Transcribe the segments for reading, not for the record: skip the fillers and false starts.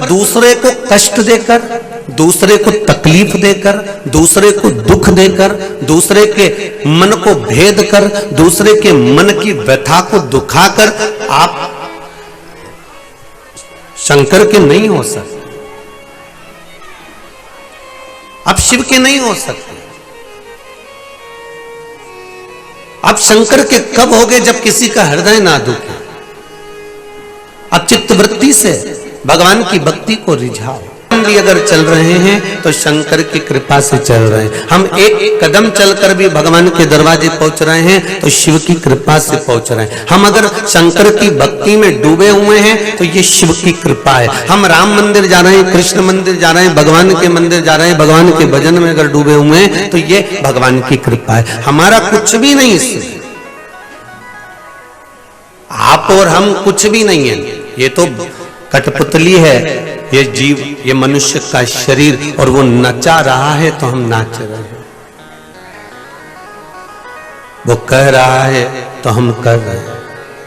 दूसरे को कष्ट देकर, दूसरे को तकलीफ देकर, दूसरे को दुख देकर, दूसरे के मन को भेद कर, दूसरे के मन की व्यथा को दुखाकर आप शंकर के नहीं हो सकते, आप शिव के नहीं हो सकते। आप शंकर के कब होगे? जब किसी का हृदय ना दुखे। आप चित्तवृत्ति से भगवान की भक्ति को रिझाओ। हम भी अगर चल रहे हैं तो शंकर की कृपा से चल रहे हैं। हम एक कदम चलकर भी भगवान के दरवाजे पहुंच रहे हैं तो शिव की कृपा से पहुंच रहे हैं। हम अगर शंकर की भक्ति में डूबे हुए हैं तो ये शिव की कृपा है। हम राम मंदिर जा रहे हैं, कृष्ण मंदिर जा रहे हैं, भगवान के मंदिर जा रहे हैं, भगवान के भजन में अगर डूबे हुए हैं तो ये भगवान की कृपा है। हमारा कुछ भी नहीं इसमें, आप और हम कुछ भी नहीं है। ये तो कठपुतली है, ये जीव, ये मनुष्य का शरीर, और वो नचा रहा है तो हम नाच रहे हैं। वो कह रहा है तो हम कर रहे हैं।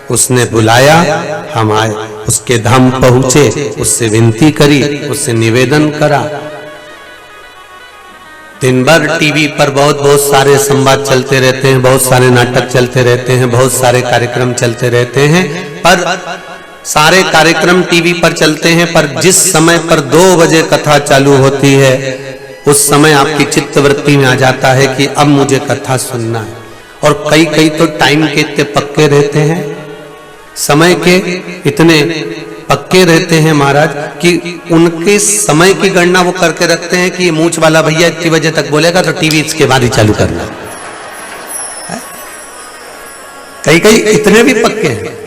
उसने बुलाया, हम आए, उसके धाम पहुंचे, उससे विनती करी, उससे निवेदन करा। दिन भर टीवी पर बहुत सारे संवाद चलते रहते हैं, बहुत सारे नाटक चलते रहते हैं, बहुत सारे कार्यक्रम चलते रहते हैं, पर सारे कार्यक्रम टीवी पर चलते हैं, पर जिस समय पर 2 बजे कथा चालू होती है उस समय आपकी चित्तवृत्ति में आ जाता है कि अब मुझे कथा सुनना है। और कई तो टाइम के इतने पक्के रहते हैं, समय के इतने पक्के रहते हैं महाराज कि उनके समय की गणना वो करके रखते हैं कि ये मूंछ वाला भैया इतनी बजे तक बोलेगा तो टीवी इसके बाद ही चालू करना। कई इतने भी पक्के हैं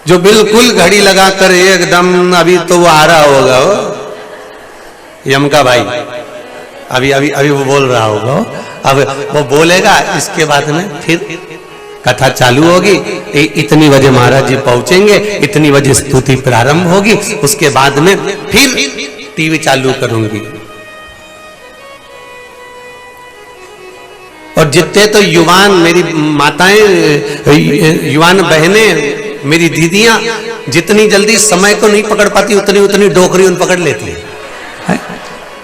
जो बिल्कुल घड़ी लगाकर एकदम, अभी तो वो आ रहा होगा वो यम का भाई, अभी वो बोल रहा होगा, अब वो बोलेगा, इसके बाद में फिर कथा चालू होगी। इतनी बजे महाराज जी पहुंचेंगे, इतनी बजे स्तुति प्रारंभ होगी, उसके बाद में फिर टीवी चालू करूंगी। और जितने तो युवान, मेरी माताएं, युवान बहनें, मेरी दीदियां जितनी जल्दी समय को नहीं पकड़ पाती उतनी डोकरी उन पकड़ लेती है।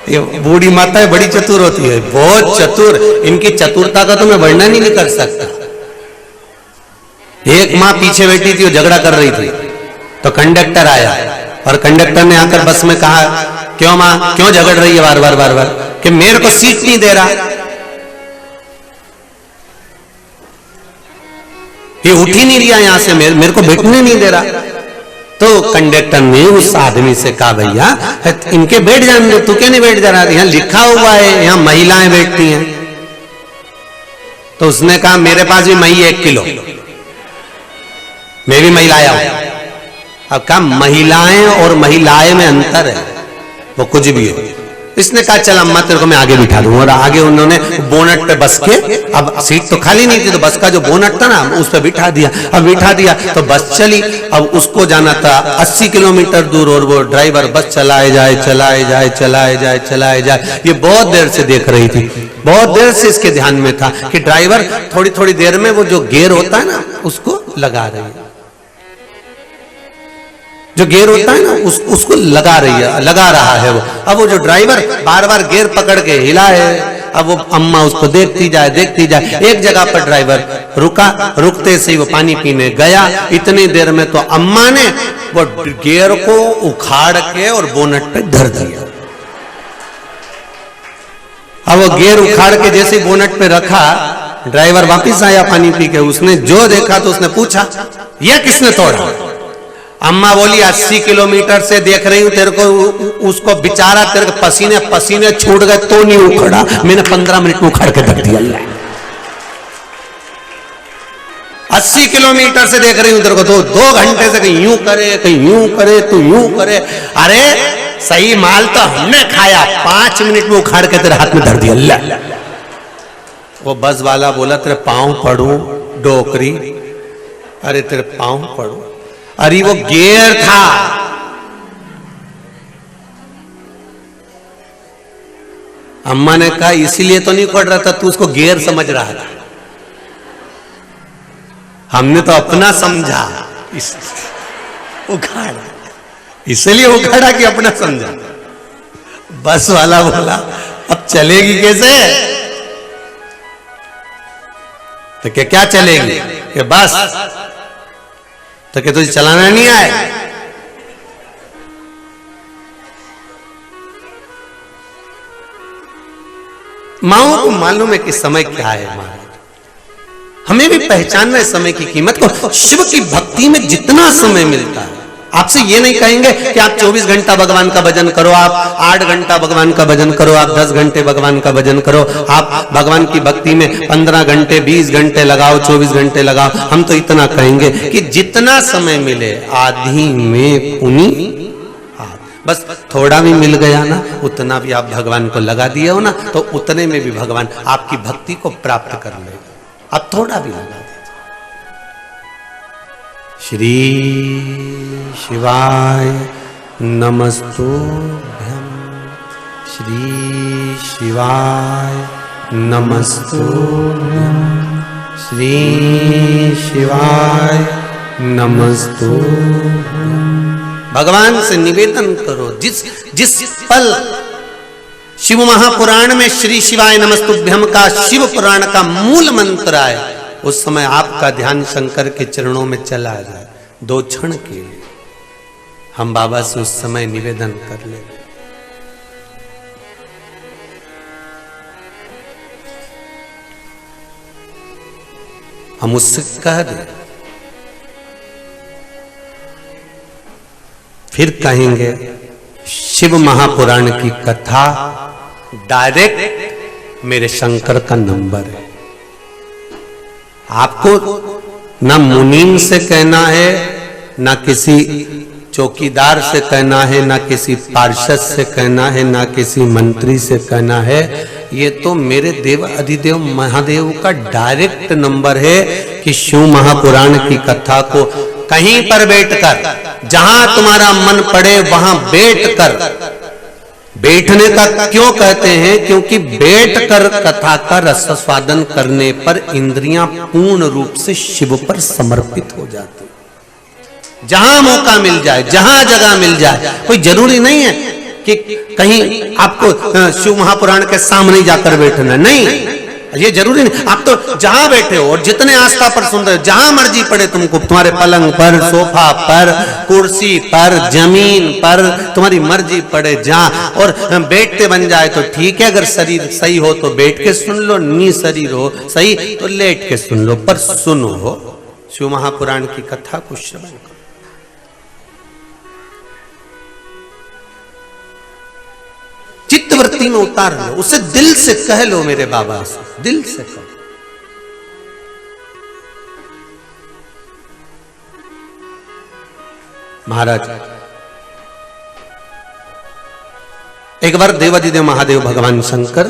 ये बूढ़ी माताएं बड़ी चतुर होती है, बहुत चतुर। इनकी चतुरता का तो मैं वर्णन ही नहीं कर सकता। एक माँ पीछे बैठी थी, वो झगड़ा कर रही थी, तो कंडक्टर आया और कंडक्टर ने आकर बस में कहा, क्यों माँ, क्यों झगड़ रही है बार बार कि मेरे को सीट नहीं दे रहा, ये उठ ही नहीं रहा यहां से, मेरे को बैठने नहीं दे रहा। तो कंडक्टर ने उस आदमी से कहा, भैया इनके बैठ जाने दो, तू क्यों नहीं बैठ जा रहा? यहाँ लिखा हुआ है यहाँ महिलाएं बैठती हैं। तो उसने कहा, मेरे पास भी मही 1 किलो, मैं भी महिलाएं हूं। अब कहा, महिलाएं और महिलाएं में अंतर है, वो कुछ भी हो। इसने कहा, चल अम्मा तेरे को मैं आगे बिठा दूंगा। और आगे उन्होंने बोनट पे बस के, अब सीट तो खाली नहीं थी तो बस का जो बोनट था ना उस पे बिठा दिया। अब बिठा दिया तो बस चली। अब उसको जाना था 80 किलोमीटर दूर, और वो ड्राइवर बस चलाए जाए। ये बहुत देर से देख रही थी, बहुत देर से इसके ध्यान में था कि ड्राइवर थोड़ी देर में वो जो गियर होता है ना उसको लगा रही है, जो गियर होता है ना उसको लगा रहा है वो। अब वो जो ड्राइवर बार बार गियर पकड़ के हिला है, अब वो अम्मा उसको देखती जाए। एक जगह पर ड्राइवर रुका, रुकते से ही वो पानी पीने गया। इतनी देर में तो अम्मा ने वो गियर को उखाड़ के और बोनट पे धर दिया। अब वो गियर उखाड़ के जैसे बोनट पे रखा, ड्राइवर वापिस आया पानी पी के। उसने जो देखा तो उसने पूछा, यह किसने तोड़ा? अम्मा बोली, 80 किलोमीटर से देख रही हूं तेरे को, उसको बेचारा तेरे को पसीने छूट गए तो नहीं उखड़ा, मैंने 15 मिनट में उखाड़ के धर दिया। 80 किलोमीटर से देख रही हूं तेरे को, तो 2 घंटे से कहीं यूं करे तो यूं करे। अरे सही माल तो हमने खाया, 5 मिनट में उखाड़ के तेरे हाथ में धर दिया। वो बस वाला बोला, तेरे पांव पड़ू डोकरी, अरे तेरे पांव पड़ू। अरे वो गियर था, अम्मा ने कहा इसीलिए तो नहीं पड़ रहा था, तू उसको गियर समझ रहा था। हमने तो अपना समझा, उखाड़। इसलिए वो खड़ा कि अपना समझा। बस वाला बोला अब चलेगी कैसे? तो क्या चलेगी? कि बस तो क्या तुझे चलाना नहीं आए? माओ को मालूम है कि समय क्या है। महाराज हमें भी पहचानना है समय की कीमत को। शिव की भक्ति में जितना समय मिलता है, आपसे ये नहीं कहेंगे कि आप 24 घंटा भगवान का भजन करो, आप 8 घंटा भगवान का भजन करो, आप 10 घंटे भगवान का भजन करो, आप भगवान की भक्ति में 15 घंटे 20 घंटे लगाओ, 24 घंटे लगाओ। हम तो इतना कहेंगे कि जितना समय मिले आधी में पुनी, बस थोड़ा भी मिल गया ना, उतना भी आप भगवान को लगा दिए हो ना, तो उतने में भी भगवान आपकी भक्ति को प्राप्त कर लेगा। आप थोड़ा भी लगा दीजिए। श्री शिवाय नमस्तुभ्यं, श्री शिवाय नमस्तुभ्यं, श्री शिवाय नमस्तुभ्यं। भगवान से निवेदन करो। जिस पल शिव महापुराण में श्री शिवाय नमस्तुभ्यम का, शिव पुराण का मूल मंत्र है, उस समय आपका ध्यान शंकर के चरणों में चला जाए 2 क्षण के लिए, हम बाबा से उस समय निवेदन कर ले। हम उससे कह दें, फिर कहेंगे शिव महापुराण की कथा डायरेक्ट मेरे शंकर का नंबर है। आपको ना मुनीम से कहना है, ना किसी चौकीदार से कहना है, ना किसी पार्षद से कहना है, ना किसी मंत्री से कहना है। ये तो मेरे देव अधिदेव महादेव का डायरेक्ट नंबर है कि शिव महापुराण की कथा को कहीं पर बैठकर, जहां तुम्हारा मन पड़े वहां बैठकर, बैठने का क्यों कहते हैं? क्योंकि बैठकर कथा का रसास्वादन करने पर इंद्रियां पूर्ण रूप से शिव पर समर्पित हो जाती। जहां मौका मिल जाए, जहां जगह मिल जाए, कोई जरूरी नहीं है कि कहीं आपको शिव महापुराण के सामने जाकर बैठना, नहीं, ये जरूरी नहीं। आप तो जहां बैठे हो और जितने आस्था पर सुन रहे हो, जहां मर्जी पड़े तुमको, तुम्हारे पलंग पर, सोफा पर, कुर्सी पर, जमीन पर, तुम्हारी मर्जी पड़े जहां, और बैठते बन जाए तो ठीक है। अगर शरीर सही हो तो बैठ के सुन लो, नी शरीर हो सही तो लेट के सुन लो, पर सुनो हो शिव महापुराण की कथा को श्रवण करो। चित्तवृत्ति में उतार लो, उसे दिल से कह लो, मेरे बाबा से दिल से कहो। महाराज एक बार देवाधिदेव महादेव भगवान शंकर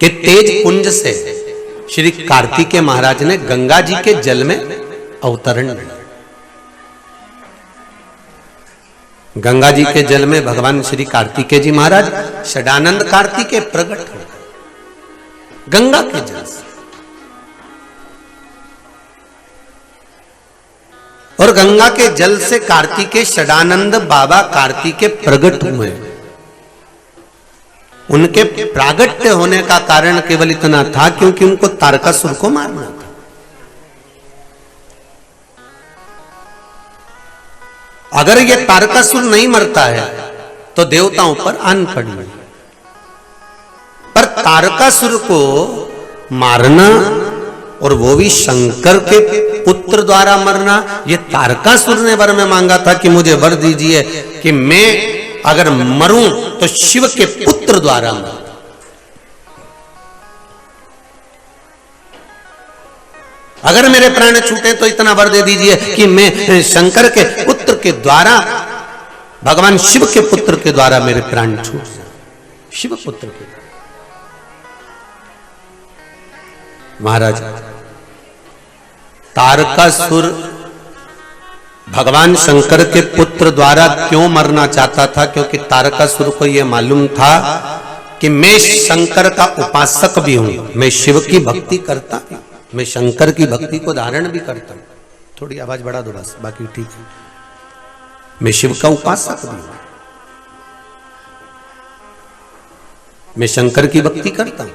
के तेज पुंज से श्री कार्तिकेय महाराज ने गंगा जी के जल में अवतरण किया। गंगा जी के जल में भगवान श्री कार्तिकेय जी महाराज षडानंद कार्तिकेय प्रकट हो गंगा के जल से, और गंगा के जल से कार्तिकेय षडानंद बाबा कार्तिकेय प्रकट हुए। उनके प्रागट्य होने का कारण केवल इतना था क्योंकि उनको तारकासुर को मारना था। अगर ये तारकासुर नहीं मरता है तो देवताओं पर आन पड़ी, पर तारकासुर को मारना और वो भी शंकर के पुत्र द्वारा मरना, ये तारकासुर ने वर में मांगा था कि मुझे वर दीजिए कि मैं अगर मरूं तो शिव के पुत्र द्वारा मरूं। अगर मेरे प्राण छूटे तो इतना वर दे दीजिए कि मैं शंकर के पुत्र के द्वारा, भगवान शिव के पुत्र के द्वारा मेरे प्राण छूट जाए। शिव पुत्र के महाराज तारकासुर भगवान शंकर के पुत्र द्वारा क्यों मरना चाहता था? क्योंकि तारकासुर को यह मालूम था कि मैं शंकर का उपासक भी हूं, मैं शिव की भक्ति करता हूं, मैं शंकर की भक्ति को धारण भी करता हूं। थोड़ी आवाज बढ़ा दो बस, बाकी ठीक है। मैं शिव का उपासक भी हूं, मैं शंकर की भक्ति करता हूं।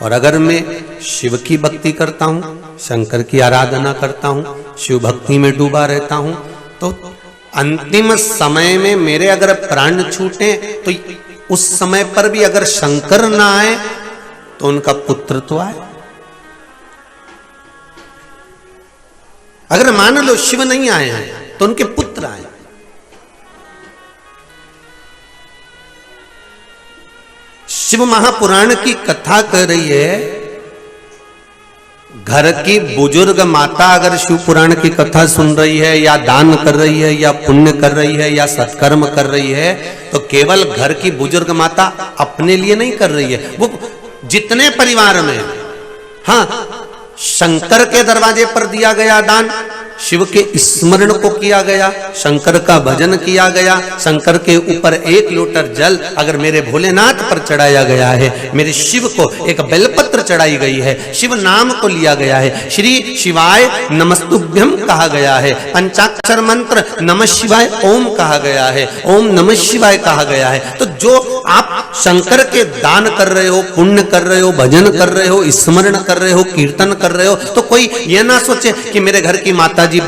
और अगर मैं शिव की भक्ति करता हूं, शंकर की आराधना करता हूं, शिव भक्ति में डूबा रहता हूं, तो अंतिम समय में मेरे अगर प्राण छूटे तो उस समय पर भी अगर शंकर ना आए तो उनका पुत्र तो आए। अगर मान लो शिव नहीं आए हैं तो उनके पुत्र आए। शिव महापुराण की कथा कर रही है, घर की बुजुर्ग माता अगर शिव पुराण की कथा सुन रही है या दान कर रही है या पुण्य कर रही है या सत्कर्म कर रही है, तो केवल घर की बुजुर्ग माता अपने लिए नहीं कर रही है, वो जितने परिवार में, हाँ, शंकर के दरवाजे पर दिया गया दान, शिव के स्मरण को किया गया, शंकर का भजन किया गया, शंकर के ऊपर 1 लोटर जल अगर मेरे भोलेनाथ पर चढ़ाया गया है, मेरे शिव को एक बेलपत्र चढ़ाई गई है, शिव नाम को लिया गया है, श्री शिवाय नमस्तुभ्यम कहा गया है, पंचाक्षर मंत्र नमः शिवाय ओम कहा गया है, ओम नमः शिवाय कहा गया है, तो जो आप शंकर के दान कर रहे हो, पुण्य कर रहे हो, भजन कर रहे हो, स्मरण कर रहे हो, कीर्तन कर रहे हो, तो कोई ये ना सोचे कि मेरे घर की माता जी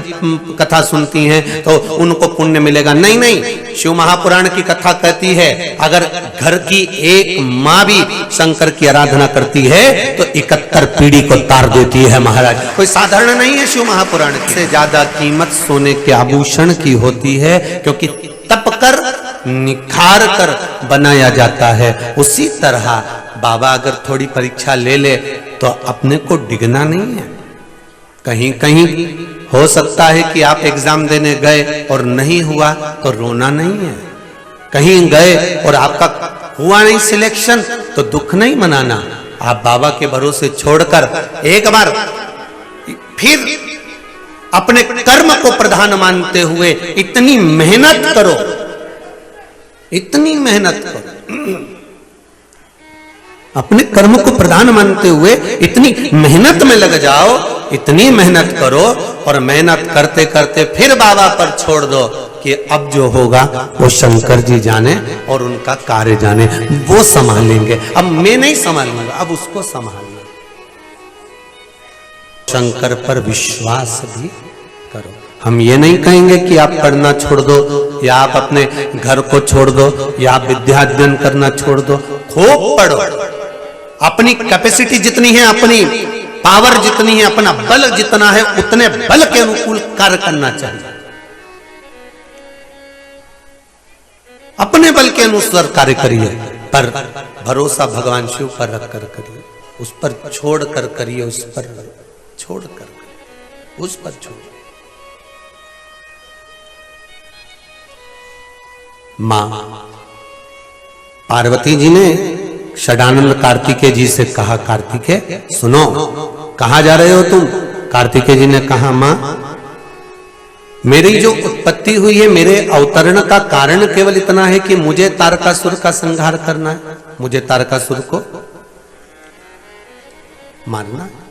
कथा सुनती हैं तो उनको पुण्य मिलेगा। नहीं नहीं, शिव महापुराण की कथा कहती है अगर घर की एक माँ भी शंकर की आराधना करती है तो 71 पीढ़ी को तार देती है महाराज। कोई साधारण नहीं है शिव महापुराण की। से ज्यादा कीमत सोने के आभूषण की होती है, क्योंकि तप कर निखार कर बनाया जाता है। उसी तरह बाबा अगर थोड़ी परीक्षा ले ले तो अपने को डिगना नहीं है। कहीं कहीं हो सकता है कि आप एग्जाम देने गए और नहीं हुआ तो रोना नहीं है, कहीं गए और आपका हुआ नहीं सिलेक्शन तो दुख नहीं मनाना। आप बाबा के भरोसे छोड़कर एक बार फिर अपने कर्म को प्रधान मानते हुए इतनी मेहनत करो, इतनी मेहनत करो, अपने कर्म को प्रधान मानते हुए इतनी मेहनत में लग जाओ, इतनी मेहनत करो और मेहनत करते करते फिर बाबा पर छोड़ दो कि अब जो होगा वो शंकर जी जाने और उनका कार्य जाने, वो संभालेंगे, अब मैं नहीं संभालूंगा, अब उसको संभालना। शंकर पर विश्वास भी करो। हम ये नहीं कहेंगे कि आप पढ़ना छोड़ दो या आप अपने घर को छोड़ दो या आप विद्या अध्ययन करना छोड़ दो, खूब पढ़ो, अपनी कैपेसिटी जितनी है, अपनी पावर जितनी है, अपना बल जितना है, उतने बल के अनुकूल कार्य करना चाहिए। अपने बल के अनुसार कार्य करिए, पर भरोसा भगवान शिव पर रखकर करिए, उस पर छोड़ कर करिए, उस पर छोड़ कर, उस पर छोड़। मां पार्वती जी ने षडानंद कार्तिकेय जी से कहा, कार्तिकेय सुनो, कहां जा रहे हो तुम? कार्तिकेय जी ने कहा, मां मेरी जो उत्पत्ति हुई है, मेरे अवतरण का कारण केवल इतना है कि मुझे तारकासुर का संहार करना है, मुझे तारकासुर को मारना है।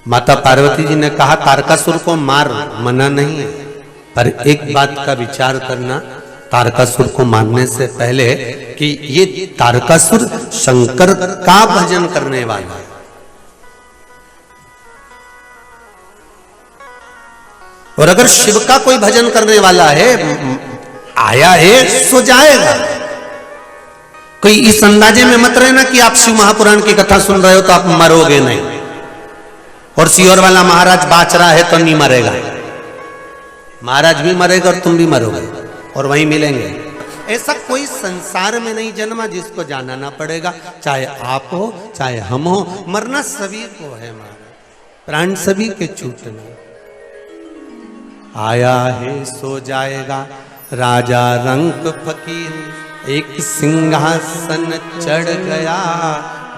माता पार्वती जी ने कहा, तारकासुर को मार, मना नहीं है, पर एक बात का विचार करना तारकासुर को मारने से पहले कि ये तारकासुर शंकर का भजन करने वाला है, और अगर शिव का कोई भजन करने वाला है, आया है सो जाएगा। कोई इस अंदाजे में मत रहना कि आप शिव महापुराण की कथा सुन रहे हो तो आप मरोगे नहीं, और सियोर वाला महाराज बाच रहा है तो नहीं मरेगा। महाराज भी मरेगा और तुम भी मरोगे और वहीं मिलेंगे। ऐसा कोई संसार में नहीं जन्मा जिसको जाना ना पड़ेगा, चाहे आप हो चाहे हम हो, मरना सभी को है महाराज, प्राण सभी के छूटना। आया है सो जाएगा राजा रंक फकीर, एक सिंहासन चढ़ गया,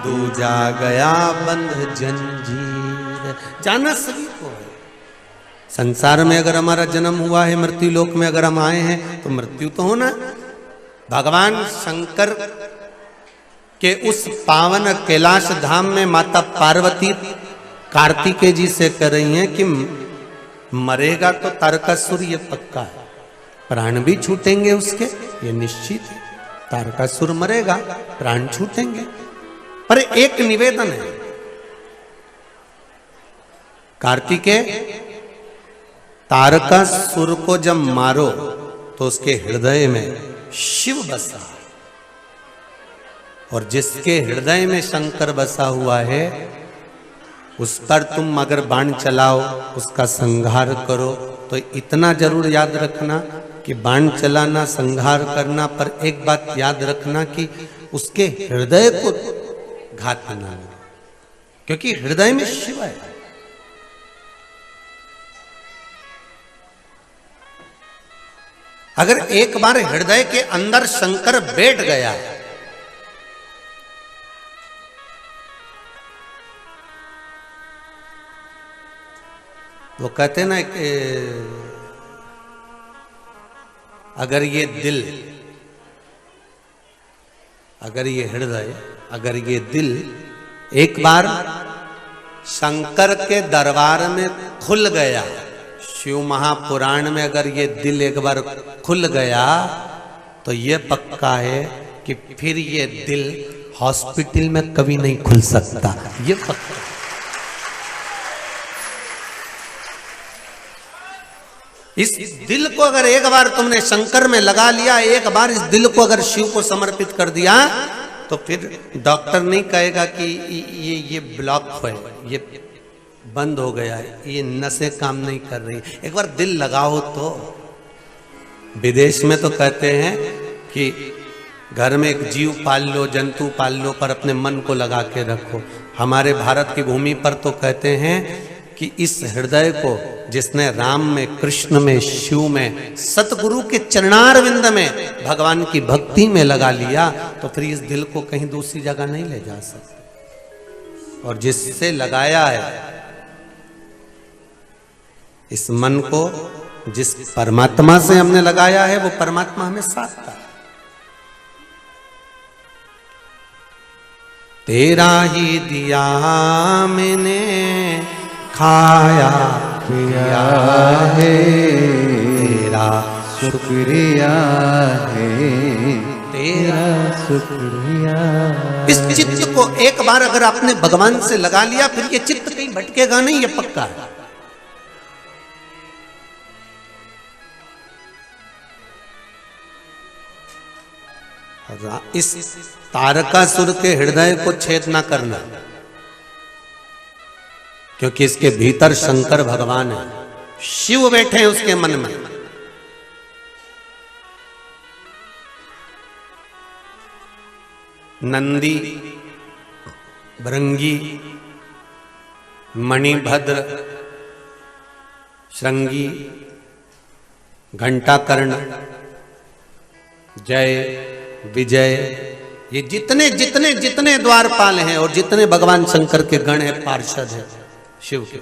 दूजा गया बंद जंजीर। जाना सभी को है। संसार में अगर हमारा जन्म हुआ है, मृत्यु लोक में अगर हम आए हैं तो मृत्यु तो होना। भगवान शंकर के उस पावन कैलाश धाम में माता पार्वती कार्तिकेय जी से कह रही हैं कि मरेगा तो तारकासुर, ये पक्का है, प्राण भी छूटेंगे उसके, ये निश्चित है। तारकासुर मरेगा, प्राण छूटेंगे। पर एक निवेदन है, कार्तिकेय, तारकासुर को जब मारो तो उसके हृदय में शिव बसा, और जिसके हृदय में शंकर बसा हुआ है उस पर तुम अगर बाण चलाओ, उसका संहार करो, तो इतना जरूर याद रखना कि बाण चलाना, संहार करना, पर एक बात याद रखना कि उसके हृदय को घात न लगे, क्योंकि हृदय में शिव है। अगर एक बार हृदय के अंदर शंकर बैठ गया, वो कहते ना कि अगर ये दिल, अगर ये हृदय, अगर ये दिल एक बार शंकर के दरबार में खुल गया, शिव महापुराण में अगर ये दिल एक बार खुल गया तो ये पक्का है कि फिर ये दिल हॉस्पिटल में कभी नहीं खुल सकता, ये पक्का। इस दिल को अगर एक बार तुमने शंकर में लगा लिया, एक बार इस दिल को अगर शिव को समर्पित कर दिया, तो फिर डॉक्टर नहीं कहेगा कि ये ब्लॉक है, ये बंद हो गया है, ये नसें काम नहीं कर रही। एक बार दिल लगाओ तो। विदेश में तो कहते हैं कि घर में एक जीव पाल लो, जंतु पाल लो, पर अपने मन को लगा के रखो। हमारे भारत की भूमि पर तो कहते हैं कि इस हृदय को जिसने राम में, कृष्ण में, शिव में, सतगुरु के चरणारविंद में, भगवान की भक्ति में लगा लिया, तो फिर इस दिल को कहीं दूसरी जगह नहीं ले जा सकते। और जिससे लगाया है इस मन को, जिस परमात्मा से हमने लगाया है, वो परमात्मा हमें साथ था। तेरा ही दिया मैंने खाया पिया है, तेरा शुक्रिया है, तेरा शुक्रिया। इस चित्त को एक बार अगर आपने भगवान से लगा लिया, फिर ये चित्त कहीं भटकेगा नहीं, ये पक्का है। इस तारकासुर के हृदय को छेद ना करना, क्योंकि इसके भीतर शंकर भगवान है, शिव बैठे हैं उसके मन में। नंदी, भृंगी, मणिभद्र, श्रृंगी, घंटाकर्ण, जय, विजय, ये जितने जितने जितने द्वारपाल हैं और जितने भगवान शंकर के गण हैं, पार्षद हैं शिव के,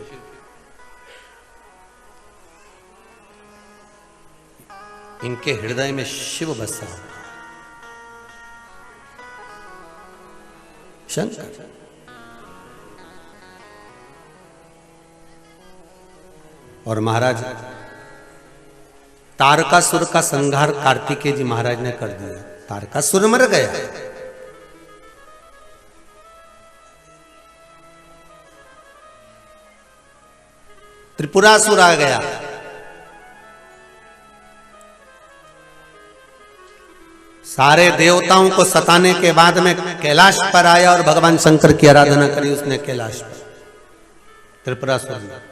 इनके हृदय में शिव बसा शंकर। और महाराज तारकासुर का संहार कार्तिकेय जी महाराज ने कर दिया। तारकासुर मर गया। त्रिपुरासुर आ गया। सारे देवताओं को सताने के बाद में कैलाश पर आया और भगवान शंकर की आराधना करी उसने कैलाश पर, त्रिपुरासुर ने।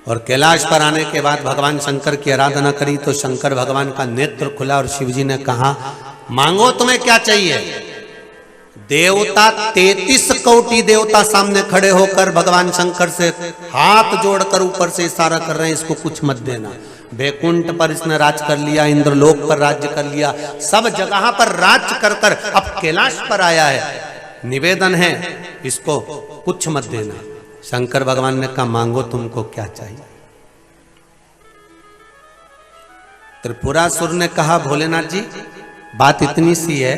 और कैलाश पर आने के बाद भगवान शंकर की आराधना करी तो शंकर भगवान का नेत्र खुला और शिवजी ने कहा, मांगो तुम्हें क्या चाहिए। देवता 33 कोटि देवता सामने खड़े होकर भगवान शंकर से हाथ जोड़कर ऊपर से इशारा कर रहे हैं, इसको कुछ मत देना। वैकुंठ पर इसने राज कर लिया, इंद्रलोक पर राज्य कर लिया, सब जगह पर राज कर कर अब कैलाश पर आया है। निवेदन है इसको कुछ मत देना। शंकर भगवान ने कहा, मांगो तुमको क्या चाहिए। त्रिपुरासुर ने कहा, भोलेनाथ जी बात इतनी सी है,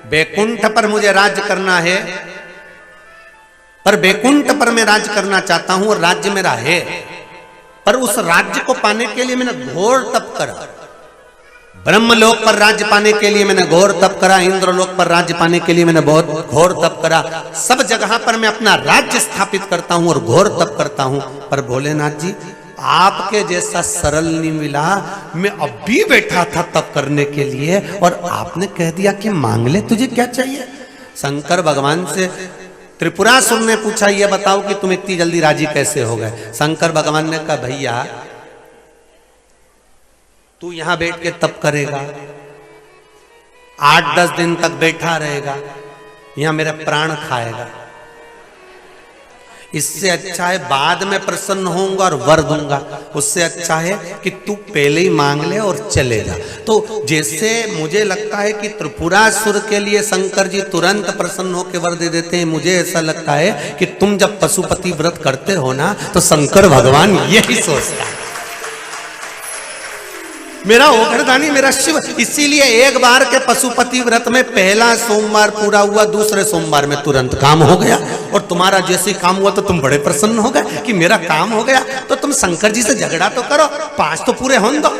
वैकुंठ पर मुझे राज करना है, पर वैकुंठ पर मैं राज करना चाहता हूं और राज्य मेरा है, पर उस राज्य को पाने के लिए मैंने घोर तप करा। ब्रह्मलोक पर राज्य पाने के लिए मैंने घोर तप करा, इंद्रलोक पर राज्य पाने के लिए मैंने बहुत घोर तप करा। सब जगह पर मैं अपना राज्य स्थापित करता हूं और घोर तप करता हूं, पर भोलेनाथ जी आपके जैसा सरल नहीं मिला। मैं अभी बैठा था तप करने के लिए और आपने कह दिया कि मांग ले, तुझे क्या चाहिए। शंकर भगवान से त्रिपुरासुर ने पूछा, ये बताओ कि तुम इतनी जल्दी राजी कैसे हो गए। शंकर भगवान ने कहा, भैया तू यहां बैठ के तप करेगा, 8-10 दिन तक बैठा रहेगा, यहां मेरा प्राण खाएगा। इससे अच्छा है बाद में प्रसन्न होऊंगा और वर दूंगा। उससे अच्छा है कि तू पहले ही मांग ले और चले जा। तो जैसे मुझे लगता है कि त्रिपुरासुर के लिए शंकर जी तुरंत प्रसन्न होकर वर दे देते हैं, मुझे ऐसा लगता है कि तुम जब पशुपति व्रत करते हो ना, तो शंकर भगवान यही सोचता है, मेरा ओघरदानी मेरा शिव। इसीलिए एक बार के पशुपति व्रत में पहला सोमवार पूरा हुआ, दूसरे सोमवार में तुरंत काम हो गया। और तुम्हारा जैसे काम हुआ तो तुम बड़े प्रसन्न हो गए कि मेरा काम हो गया। तो तुम शंकर जी से झगड़ा तो करो, 5 तो पूरे होने दो।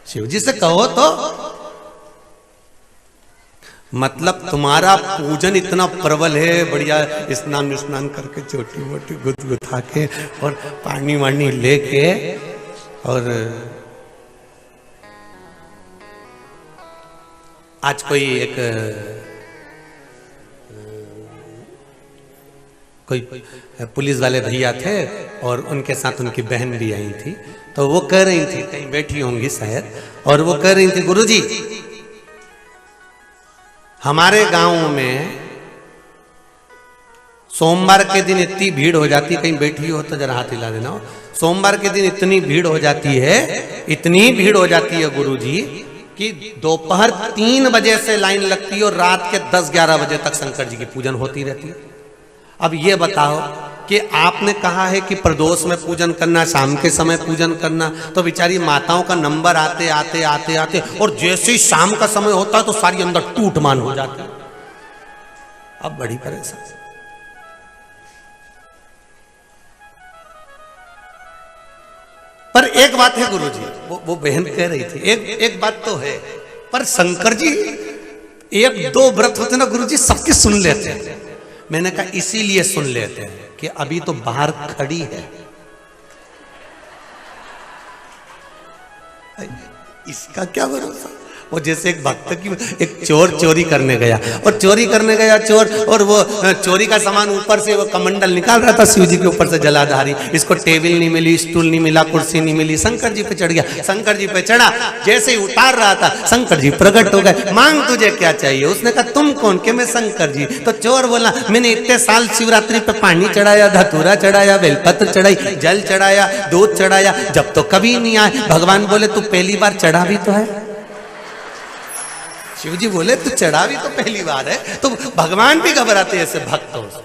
शिव जी से कहो तो मतलब तुम्हारा पूजन इतना प्रबल है, बढ़िया स्नान करके छोटी मोटी गुदगुदा के और पानी वानी लेके। और आज कोई पुलिस वाले भैया थे और उनके साथ उनकी बहन भी आई थी। तो वो कह रही थी, कहीं बैठी होंगी शायद, और वो कह रही थी, गुरुजी हमारे गांव में सोमवार के दिन इतनी भीड़ हो जाती है, कहीं बैठी हो तो जरा हाथ हिला देना। सोमवार के दिन इतनी भीड़ हो जाती है, इतनी भीड़ हो जाती है गुरुजी कि दोपहर 3 बजे से लाइन लगती है और रात के 10-11 बजे तक शंकर जी की पूजन होती रहती है। अब ये बताओ कि आपने कहा है कि प्रदोष में पूजन करना, शाम के समय पूजन करना, तो बेचारी माताओं का नंबर आते आते आते आते और जैसे ही शाम का समय होता है तो सारी अंदर टूट मान हो जाती है। अब बड़ी परेशानी। पर एक बात है गुरुजी, वो बहन कह रही थी, एक बात तो है, पर शंकर जी 1-2 व्रत होते ना गुरुजी, सबके सुन लेते हैं। मैंने कहा इसीलिए सुन लेते हैं कि अभी तो बाहर खड़ी है, इसका क्या भरोसा। वो जैसे एक भक्त की, एक चोर चोरी करने गया और चोरी करने गया चोर, और वो चोरी का सामान ऊपर से वो कमंडल निकाल रहा था शिव जी के ऊपर से जलाधारी। इसको टेबल नहीं मिली, स्टूल नहीं मिला, कुर्सी नहीं मिली, शंकर जी पे चढ़ गया। शंकर जी पे चढ़ा, जैसे ही उतार रहा था शंकर जी प्रकट हो गए। मांग तुझे क्या चाहिए। उसने कहा तुम कौन के, मैं शंकर जी। तो चोर बोला मैंने इतने साल शिवरात्रि पे पानी चढ़ाया, धतूरा चढ़ाया, बेलपत्र चढ़ाई, जल चढ़ाया, दूध चढ़ाया, जब तो कभी नहीं आए। भगवान बोले तू पहली बार चढ़ा भी तो है। शिव जी बोले तू चढ़ा भी तो पहली बार है। तो भगवान भी घबराते ऐसे भक्तों से।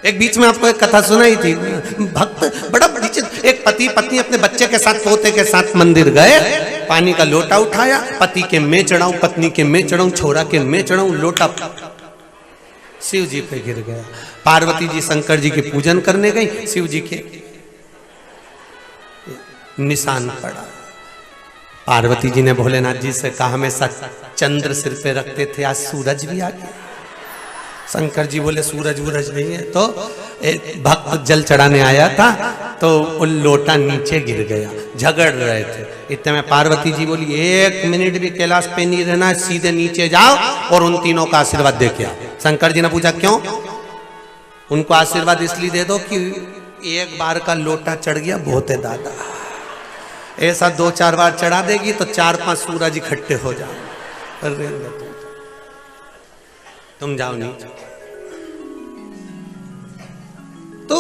एक बीच में आपको एक कथा सुनाई थी, भक्त बड़ा परिचित, एक पति पत्नी अपने बच्चे के साथ, पोते के साथ मंदिर गए, पानी का लोटा उठाया, पति के मैं चढ़ाऊं, पत्नी के मैं चढ़ाऊं, छोरा के मैं चढ़ाऊं, लोटा शिव जी पे गिर गया। पार्वती जी शंकर जी के पूजन करने गई, शिव जी के निशान पड़ा। पार्वती जी ने भोलेनाथ जी से कहा हमेशा चंद्र सिर पे रखते थे, आज सूरज भी आ गया। शंकर जी बोले सूरज वूरज नहीं है। तो एक भक्त जल चढ़ाने आया था तो वो लोटा नीचे गिर गया, झगड़ रहे थे। इतने में पार्वती जी बोली 1 मिनट भी कैलाश पे नहीं रहना, सीधे नीचे जाओ और उन तीनों का आशीर्वाद दे के आओ। शंकर जी ने पूछा क्यों। उनको आशीर्वाद इसलिए दे दो कि एक बार का लोटा चढ़ गया बहुत है दादा, ऐसा 2-4 बार चढ़ा देगी तो 4-5 सूरज इकट्ठे हो जाओ। तुम जाओ नीचे। तो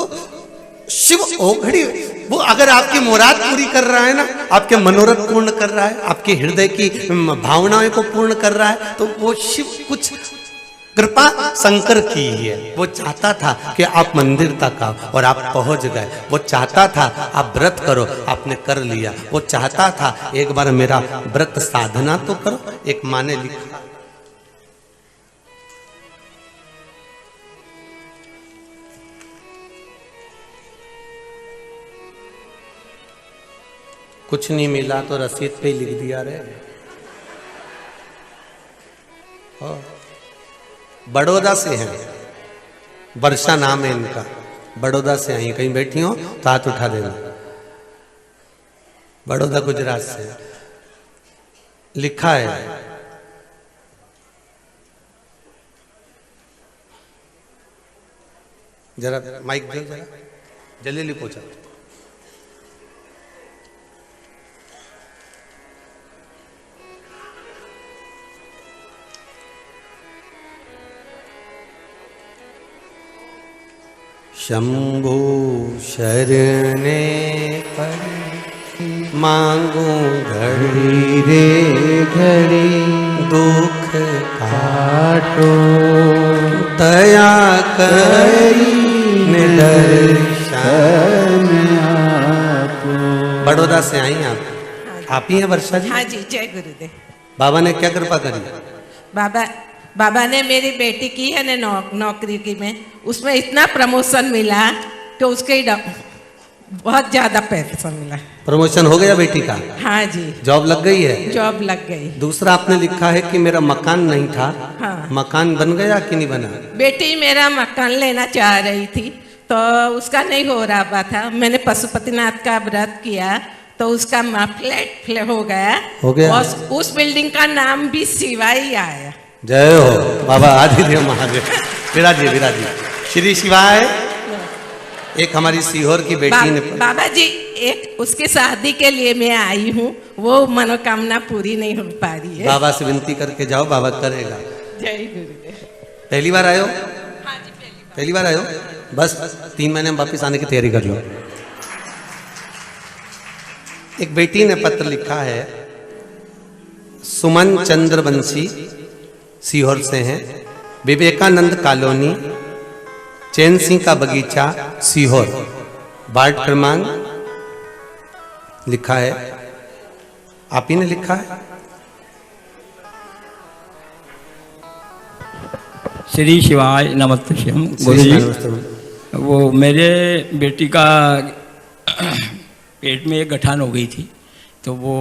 शिव ओघड़ी, वो अगर आपकी मुराद पूरी कर रहा है ना, आपके मनोरथ पूर्ण कर रहा है, आपके हृदय की भावनाओं को पूर्ण कर रहा है, तो वो शिव कुछ कृपा शंकर की ही है। वो चाहता था कि आप मंदिर तक आओ और आप पहुंच गए। वो चाहता था आप व्रत करो, आपने कर लिया। वो चाहता था एक बार मेरा व्रत साधना तो करो। एक माँ ने लिखा, कुछ नहीं मिला तो रसीद पे ही लिख दिया रे। बड़ौदा से हैं, वर्षा नाम है इनका, बड़ौदा से आई, कहीं बैठी हो तो हाथ उठा देना। बड़ौदा गुजरात से लिखा है, जरा माइक दो, जरा जल्दी पहुंचा। शंभु शरणे पर मांगू घड़ी रे घड़ी, दुख काटो दया करी दर्शन आपो। बड़ौदा से आई आप ही हैं वर्षा जी? हाँ जी, जय गुरुदेव। बाबा ने क्या कृपा करी? बाबा ने मेरी बेटी की है ना नौकरी की में, उसमें इतना प्रमोशन मिला कि उसके बहुत ज्यादा पैसा मिला। प्रमोशन हो गया बेटी का? हाँ जी, जॉब लग गई है? जॉब लग गई। दूसरा आपने लिखा है कि मेरा मकान नहीं था। हाँ। मकान बन गया कि नहीं बना? बेटी मेरा मकान लेना चाह रही थी तो उसका नहीं हो रहा था। मैंने पशुपतिनाथ का व्रत किया तो उसका फ्लैट हो गया। हो गया। और उस बिल्डिंग का नाम भी शिवाई आया। जय हो बाबा आदिदेव महादेव। विराजिए विराजिए। श्री शिवाय। एक हमारी सीहोर की बेटी ने बाबा जी, एक उसकी शादी के लिए मैं आई हूँ, वो मनोकामना पूरी नहीं हो पा रही है। बाबा से विनती करके जाओ, बाबा करेगा। जय गुरुदेव। पहली बार आयो? हाँ जी, पहली बार आयो। बस 3 महीने में वापिस आने की तैयारी कर लो। एक बेटी ने पत्र लिखा है, सुमन चंद्रवंशी, सीहोर से हैं, विवेकानंद कॉलोनी, चैन सिंह का बगीचा, सीहोर, वार्ड क्रमांक लिखा है। आप ही ने लिखा है? श्री शिवाय नमस्ते श्याम गुरु जी। वो मेरे बेटी का पेट में एक गठान हो गई थी, तो वो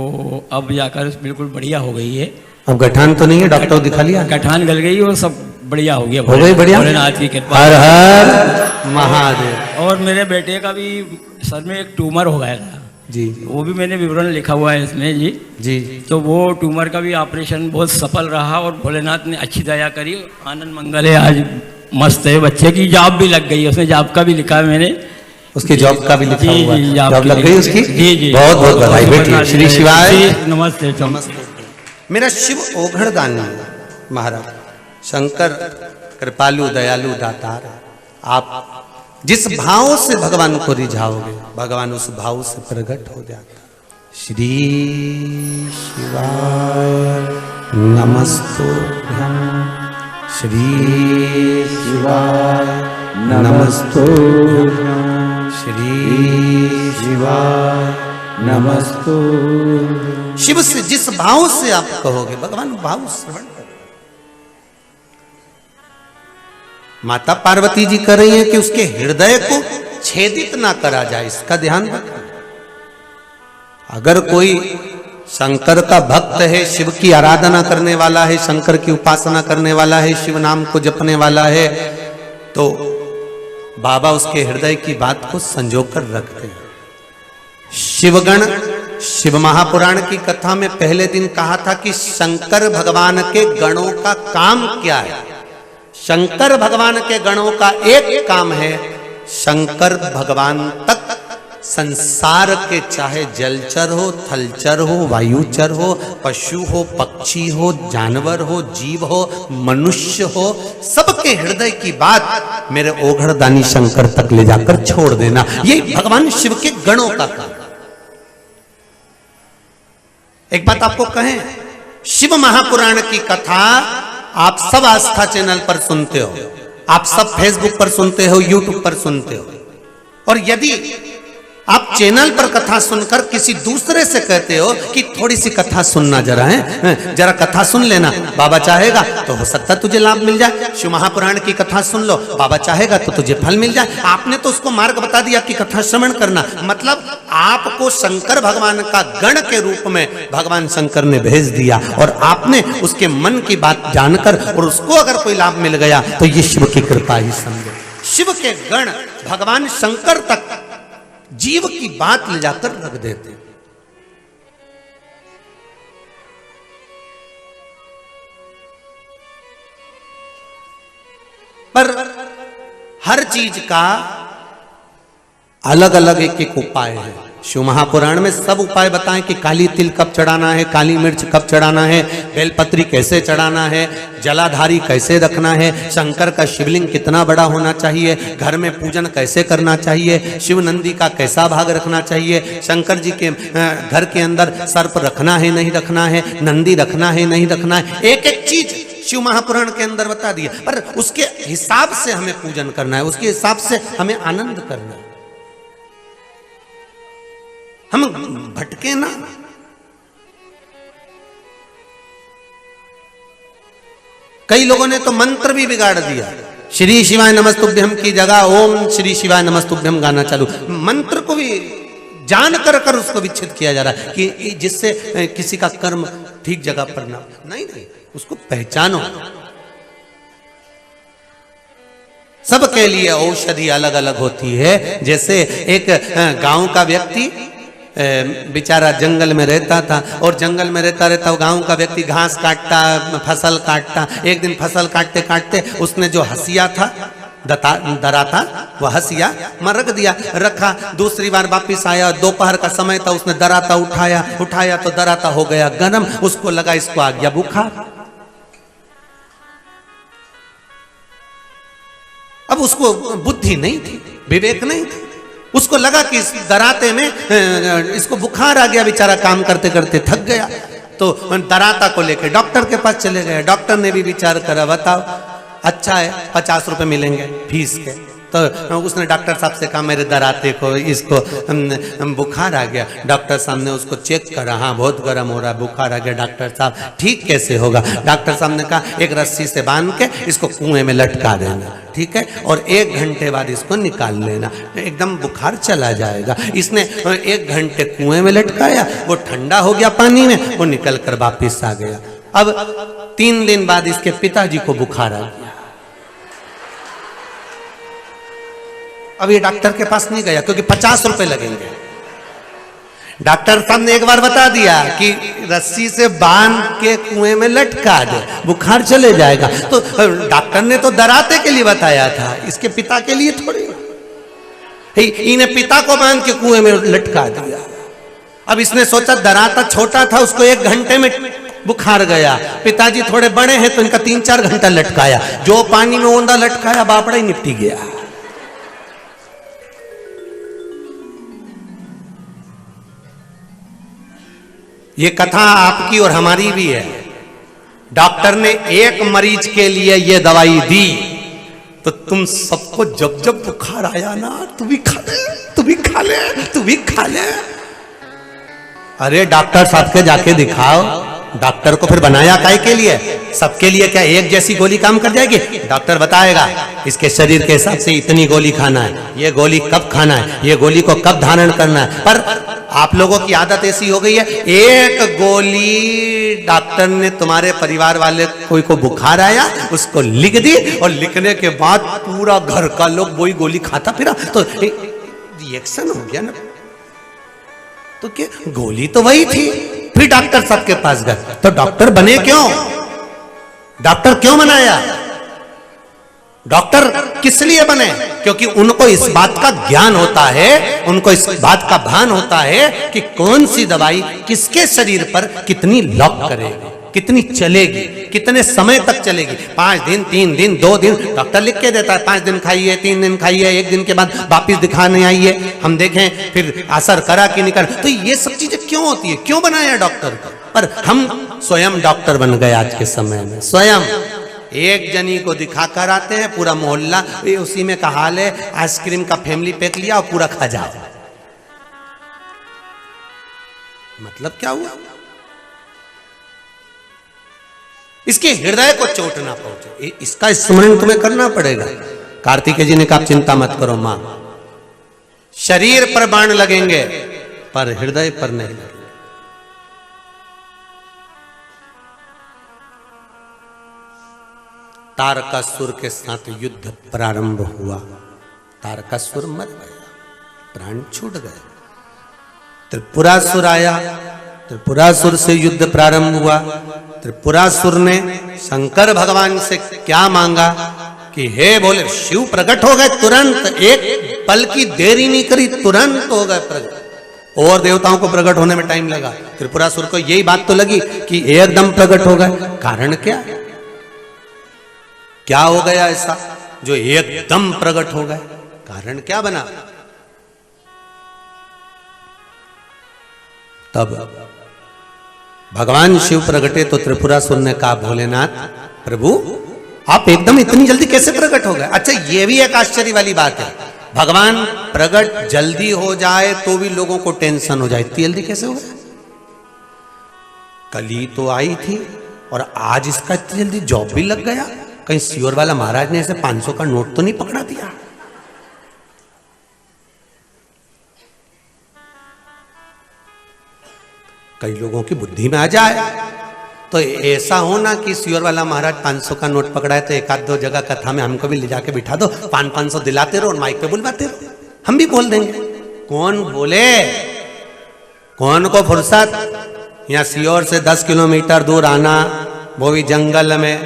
अब जाकर बिल्कुल बढ़िया हो गई है। अब गठान तो नहीं है, डॉक्टर दिखा लिया? गठान गल गई और सब बढ़िया हो गया। हो गई बढ़िया? भोलेनाथ की कृपा। हर हर महादेव। और मेरे बेटे का भी सर में एक ट्यूमर हो गया था जी, वो भी मैंने विवरण लिखा हुआ है इसमें जी। जी। तो वो ट्यूमर का भी ऑपरेशन बहुत सफल रहा और भोलेनाथ ने अच्छी दया करी। आनंद मंगल है, आज मस्त है। बच्चे की जॉब भी लग गई, उसने जॉब का भी लिखा है मैंने, उसकी जॉब का भी लिखा हुआ है। जॉब लग गई उसकी? जी जी, बहुत बहुत बधाई बेटी। श्री शिवाय। नमस्ते। नमस्ते। मेरा शिव ओघड़दानी महाराज, शंकर कृपालु दयालु दातार, आप जिस भाव से भगवान को रिझाओगे, भगवान उस भाव से प्रकट हो जाता। श्री शिवाय नमस्तुभ्यं। श्री शिवाय नमस्तुभ्यं। श्री शिवाय नमस्तुभ्यं। शिव से जिस भाव से आप कहोगे, भगवान भाव श्रवण कर। माता पार्वती जी कर रही हैं कि उसके हृदय को छेदित ना करा जाए, इसका ध्यान रखना। अगर कोई शंकर का भक्त है, शिव की आराधना करने वाला है, शंकर की उपासना करने वाला है, शिव नाम को जपने वाला है, तो बाबा उसके हृदय की बात को संजो कर रखते हैं। शिवगण, शिव महापुराण की कथा में पहले दिन कहा था कि शंकर भगवान के गणों का काम क्या है। शंकर भगवान के गणों का एक काम है, शंकर भगवान तक संसार के चाहे जलचर हो, थलचर हो, वायुचर हो, पशु हो, पक्षी हो, जानवर हो, जीव हो, मनुष्य हो, सबके हृदय की बात मेरे ओघड़दानी शंकर तक ले जाकर छोड़ देना। ये भगवान शिव के गणों का काम। एक बात आपको कहें, शिव महापुराण की कथा आप सब आस्था चैनल पर सुनते हो, आप सब फेसबुक पर सुनते हो, यूट्यूब पर सुनते हो, और यदि आप चैनल पर कथा सुनकर किसी दूसरे से कहते हो कि थोड़ी सी कथा सुनना जरा है, जरा कथा सुन लेना, बाबा चाहेगा तो हो सकता तुझे लाभ मिल जाए। शिव महापुराण की कथा सुन लो, बाबा चाहेगा तो तुझे फल मिल जाए। आपने तो उसको मार्ग बता दिया कि कथा श्रवण करना, मतलब आपको शंकर भगवान का गण के रूप में भगवान शंकर ने भेज दिया और आपने उसके मन की बात जानकर और उसको अगर कोई लाभ मिल गया तो ये शिव की कृपा ही समझो। शिव के गण भगवान शंकर तक जीव की बात ले जाकर रख देते। पर हर चीज का अलग अलग एक उपाय है। शिव महापुराण में सब उपाय बताएं कि काली तिल कब चढ़ाना है, काली मिर्च कब चढ़ाना है, बेलपत्री कैसे चढ़ाना है, जलाधारी कैसे रखना है, शंकर का शिवलिंग कितना बड़ा होना चाहिए, घर में पूजन कैसे करना चाहिए, शिव नंदी का कैसा भाग रखना चाहिए, शंकर जी के घर के अंदर सर्प रखना है नहीं रखना है, नंदी रखना है नहीं रखना है, एक एक चीज शिव महापुराण के अंदर बता दिया। पर उसके हिसाब से हमें पूजन करना है, उसके हिसाब से हमें आनंद करना है, हम भटके ना। कई लोगों ने तो मंत्र भी बिगाड़ दिया। श्री शिवाय नमस्तुभ्यम की जगह ओम श्री शिवाय नमस्तुभ्यम गाना चालू, मंत्र को भी जान कर उसको विच्छेद किया जा रहा है कि जिससे किसी का कर्म ठीक जगह पर ना। नहीं, उसको पहचानो। सबके लिए औषधि अलग अलग होती है। जैसे एक गांव का व्यक्ति बेचारा जंगल में रहता था और जंगल में रहता गांव का व्यक्ति घास काटता, फसल काटता। एक दिन फसल काटते काटते उसने जो हसिया था दरा था, वह हसिया में रख दिया, रखा। दूसरी बार वापिस आया, दोपहर का समय था, उसने दराता उठाया तो दराता हो गया गरम। उसको लगा इसको आ गया बुखार। अब उसको बुद्धि नहीं थी, विवेक नहीं था, उसको लगा कि इस दराते में इसको बुखार आ गया, बेचारा काम करते करते थक गया। तो दराता को लेकर डॉक्टर के पास चले गए। डॉक्टर ने भी विचार करा, बताओ अच्छा है 50 रुपए मिलेंगे फीस के। तो उसने डॉक्टर साहब से कहा मेरे दराते को इसको बुखार आ गया। डॉक्टर साहब ने उसको चेक करा, हाँ बहुत गर्म हो रहा है, बुखार आ गया। डॉक्टर साहब ठीक कैसे होगा? डॉक्टर साहब ने कहा एक रस्सी से बांध के इसको कुएं में लटका देना, ठीक है, और 1 घंटे बाद इसको निकाल लेना, एकदम बुखार चला जाएगा। इसने 1 घंटे कुएं में लटकाया, वो ठंडा हो गया पानी में, वो निकल कर वापिस आ गया। अब 3 दिन बाद इसके पिताजी को बुखार आ गया। अब ये डॉक्टर के पास नहीं गया क्योंकि 50 रुपए लगेंगे। डॉक्टर साहब ने एक बार बता दिया कि रस्सी से बांध के कुएं में लटका दे, बुखार चले जाएगा। तो डॉक्टर ने तो दराते के लिए बताया था, इसके पिता के लिए थोड़ी। इन्हें पिता को बांध के कुएं में लटका दिया। अब इसने सोचा दराता छोटा था, उसको 1 घंटे में बुखार गया। पिताजी थोड़े बड़े हैं तो इनका 3-4 घंटा लटकाया। जो पानी में ओंधा लटकाया बापड़ा ही निपटी गया। ये कथा आपकी और हमारी भी है। डॉक्टर ने एक मरीज के लिए ये दवाई दी तो तुम सबको जब जब बुखार आया ना, तू भी खा ले, तू भी खा ले, तू भी खा ले। अरे डॉक्टर साहब के जाके दिखाओ। डॉक्टर को फिर बनाया काय के लिए? सबके लिए क्या एक जैसी गोली काम कर जाएगी? डॉक्टर बताएगा इसके शरीर के हिसाब से इतनी गोली खाना है, ये गोली कब खाना है, ये गोली को कब धारण करना है। पर आप लोगों की आदत ऐसी हो गई है, एक गोली डॉक्टर ने तुम्हारे परिवार वाले कोई को बुखार आया उसको लिख दी और लिखने के बाद पूरा घर का लोग वही गोली खाता फिरा, तो रिएक्शन हो गया ना। तो क्या गोली तो वही थी। फिर डॉक्टर साहब के पास गए तो डॉक्टर बने क्यों? डॉक्टर क्यों बनाया? डॉक्टर किस लिए बने? क्योंकि उनको इस बात का ज्ञान होता है, उनको इस बात का भान होता है कि कौन सी दवाई किसके शरीर पर कितनी लॉक करेगी, कितनी चलेगी, कितने समय तक चलेगी। 5 दिन, 3 दिन, 2 दिन डॉक्टर लिख के देता है। 5 दिन खाइए, 3 दिन खाइए, 1 दिन के बाद वापिस दिखाने आइए, हम देखें फिर असर करा कि नहीं करा। तो ये सब चीजें क्यों होती है? क्यों बनाया डॉक्टर को? पर हम स्वयं डॉक्टर बन गए आज के समय में। स्वयं एक जनी को दिखा कर आते हैं, पूरा मोहल्ला उसी में का हाल है, आइसक्रीम का फैमिली पैक लिया और पूरा खा जाओ। मतलब क्या हुआ? इसके हृदय को चोट ना पहुंचे, इसका स्मरण तुम्हें करना पड़ेगा। कार्तिकेय जी ने कहा चिंता मत करो मां, शरीर पर बाण लगेंगे पर हृदय पर नहीं लगेंगे। तारकासुर के साथ युद्ध प्रारंभ हुआ। तारकासुर मर गया, प्राण छूट गए। त्रिपुरासुर आया, त्रिपुरासुर से युद्ध प्रारंभ हुआ। त्रिपुरासुर ने शंकर भगवान से क्या मांगा कि हे बोले शिव प्रकट हो गए तुरंत, एक पल की देरी नहीं करी, तुरंत हो गए प्रकट। और देवताओं को प्रकट होने में टाइम लगा, त्रिपुरासुर को यही बात तो लगी कि एकदम प्रकट हो गए। कारण क्या? क्या हो गया ऐसा जो एकदम प्रकट हो गए? कारण क्या बना? तब भगवान शिव प्रकटे तो त्रिपुरासुर ने कहा भोलेनाथ प्रभु आप एकदम इतनी जल्दी कैसे प्रकट हो गए? अच्छा ये भी एक आश्चर्य वाली बात है, भगवान प्रकट जल्दी हो जाए तो भी लोगों को टेंशन हो जाए, इतनी जल्दी कैसे हो गया? कल ही तो आई थी और आज इसका इतनी जल्दी जॉब भी लग गया। कहीं सियोर वाला महाराज ने ऐसे 500 का नोट तो नहीं पकड़ा दिया? कई लोगों की बुद्धि में आ जाए तो ऐसा हो ना कि सियोर वाला महाराज 500 का नोट पकड़ा है तो एक आध दो जगह कथा में हमको भी ले जाके बिठा दो, 500 दिलाते रहो और माइक पे बुलवाते रहो, हम भी बोल देंगे। कौन बोले? कौन को फुर्सत? यहाँ सियोर से 10 किलोमीटर दूर आना, वो भी जंगल में,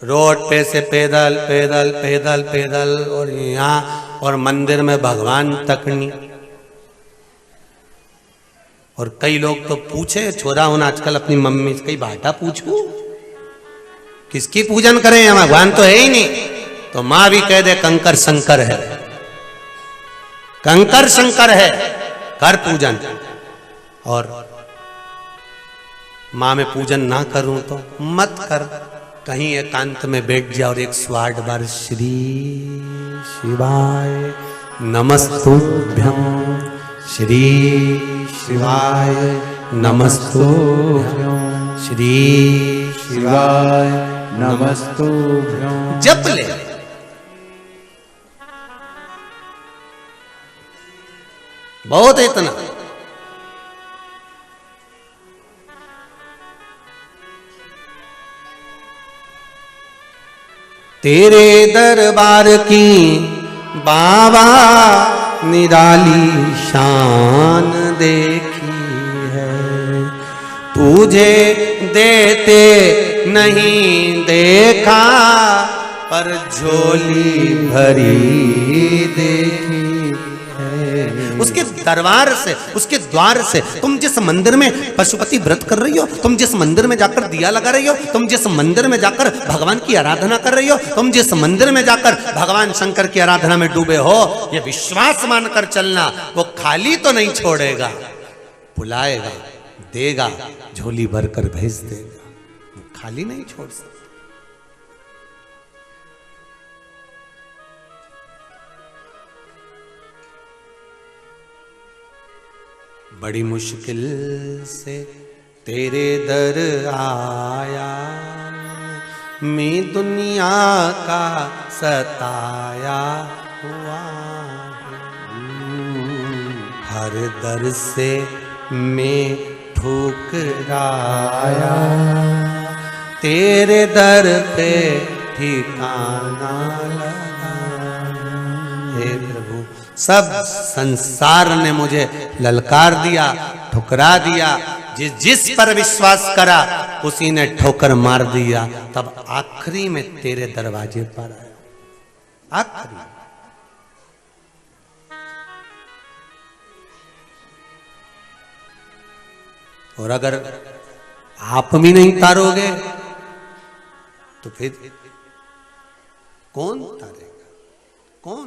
रोड पे से पैदल पैदल पैदल पैदल, और यहाँ और मंदिर में भगवान तक नहीं। और कई लोग तो पूछे, छोरा हूं आजकल अपनी मम्मी से, कई बाटा पूछू किसकी पूजन करें, भगवान तो है ही नहीं, तो मां भी कह दे कंकर शंकर है, कंकर शंकर है, कर पूजन। और मां में पूजन ना करूं तो मत कर, कहीं एकांत में बैठ जा और 108 बार श्री शिवाय नमस्तुभ्यं, श्री शिवाय नमस्तुभ्यं, श्री शिवाय नमस्तुभ्यं जप ले। बहुत है इतना। तेरे दरबार की बाबा निराली शान देखी है, तुझे देते नहीं देखा पर झोली भरी देखी है। उसके दरबार से, उसके द्वार से, तुम जिस मंदिर में पशुपति व्रत कर रही हो, तुम जिस मंदिर में जाकर दिया लगा रही हो, तुम जिस मंदिर में जाकर भगवान की आराधना कर रही हो, तुम जिस मंदिर में जाकर भगवान शंकर की आराधना में डूबे हो, ये विश्वास मानकर चलना वो खाली तो नहीं छोड़ेगा, बुलाएगा, देगा, झोली भरकर भेज देगा, वो खाली नहीं छोड़ सकता। बड़ी मुश्किल से तेरे दर आया, मैं दुनिया का सताया हुआ, हर दर से मैं ठुकराया, तेरे दर पे ठिकाना लगा। हे प्रभु, सब संसार ने मुझे ललकार दिया, ठुकरा दिया, जिस पर विश्वास करा उसी ने ठोकर मार दिया, तब आखिरी में तेरे दरवाजे पर आया। आखिरी और अगर आप भी नहीं तारोगे तो फिर कौन तारेगा? कौन?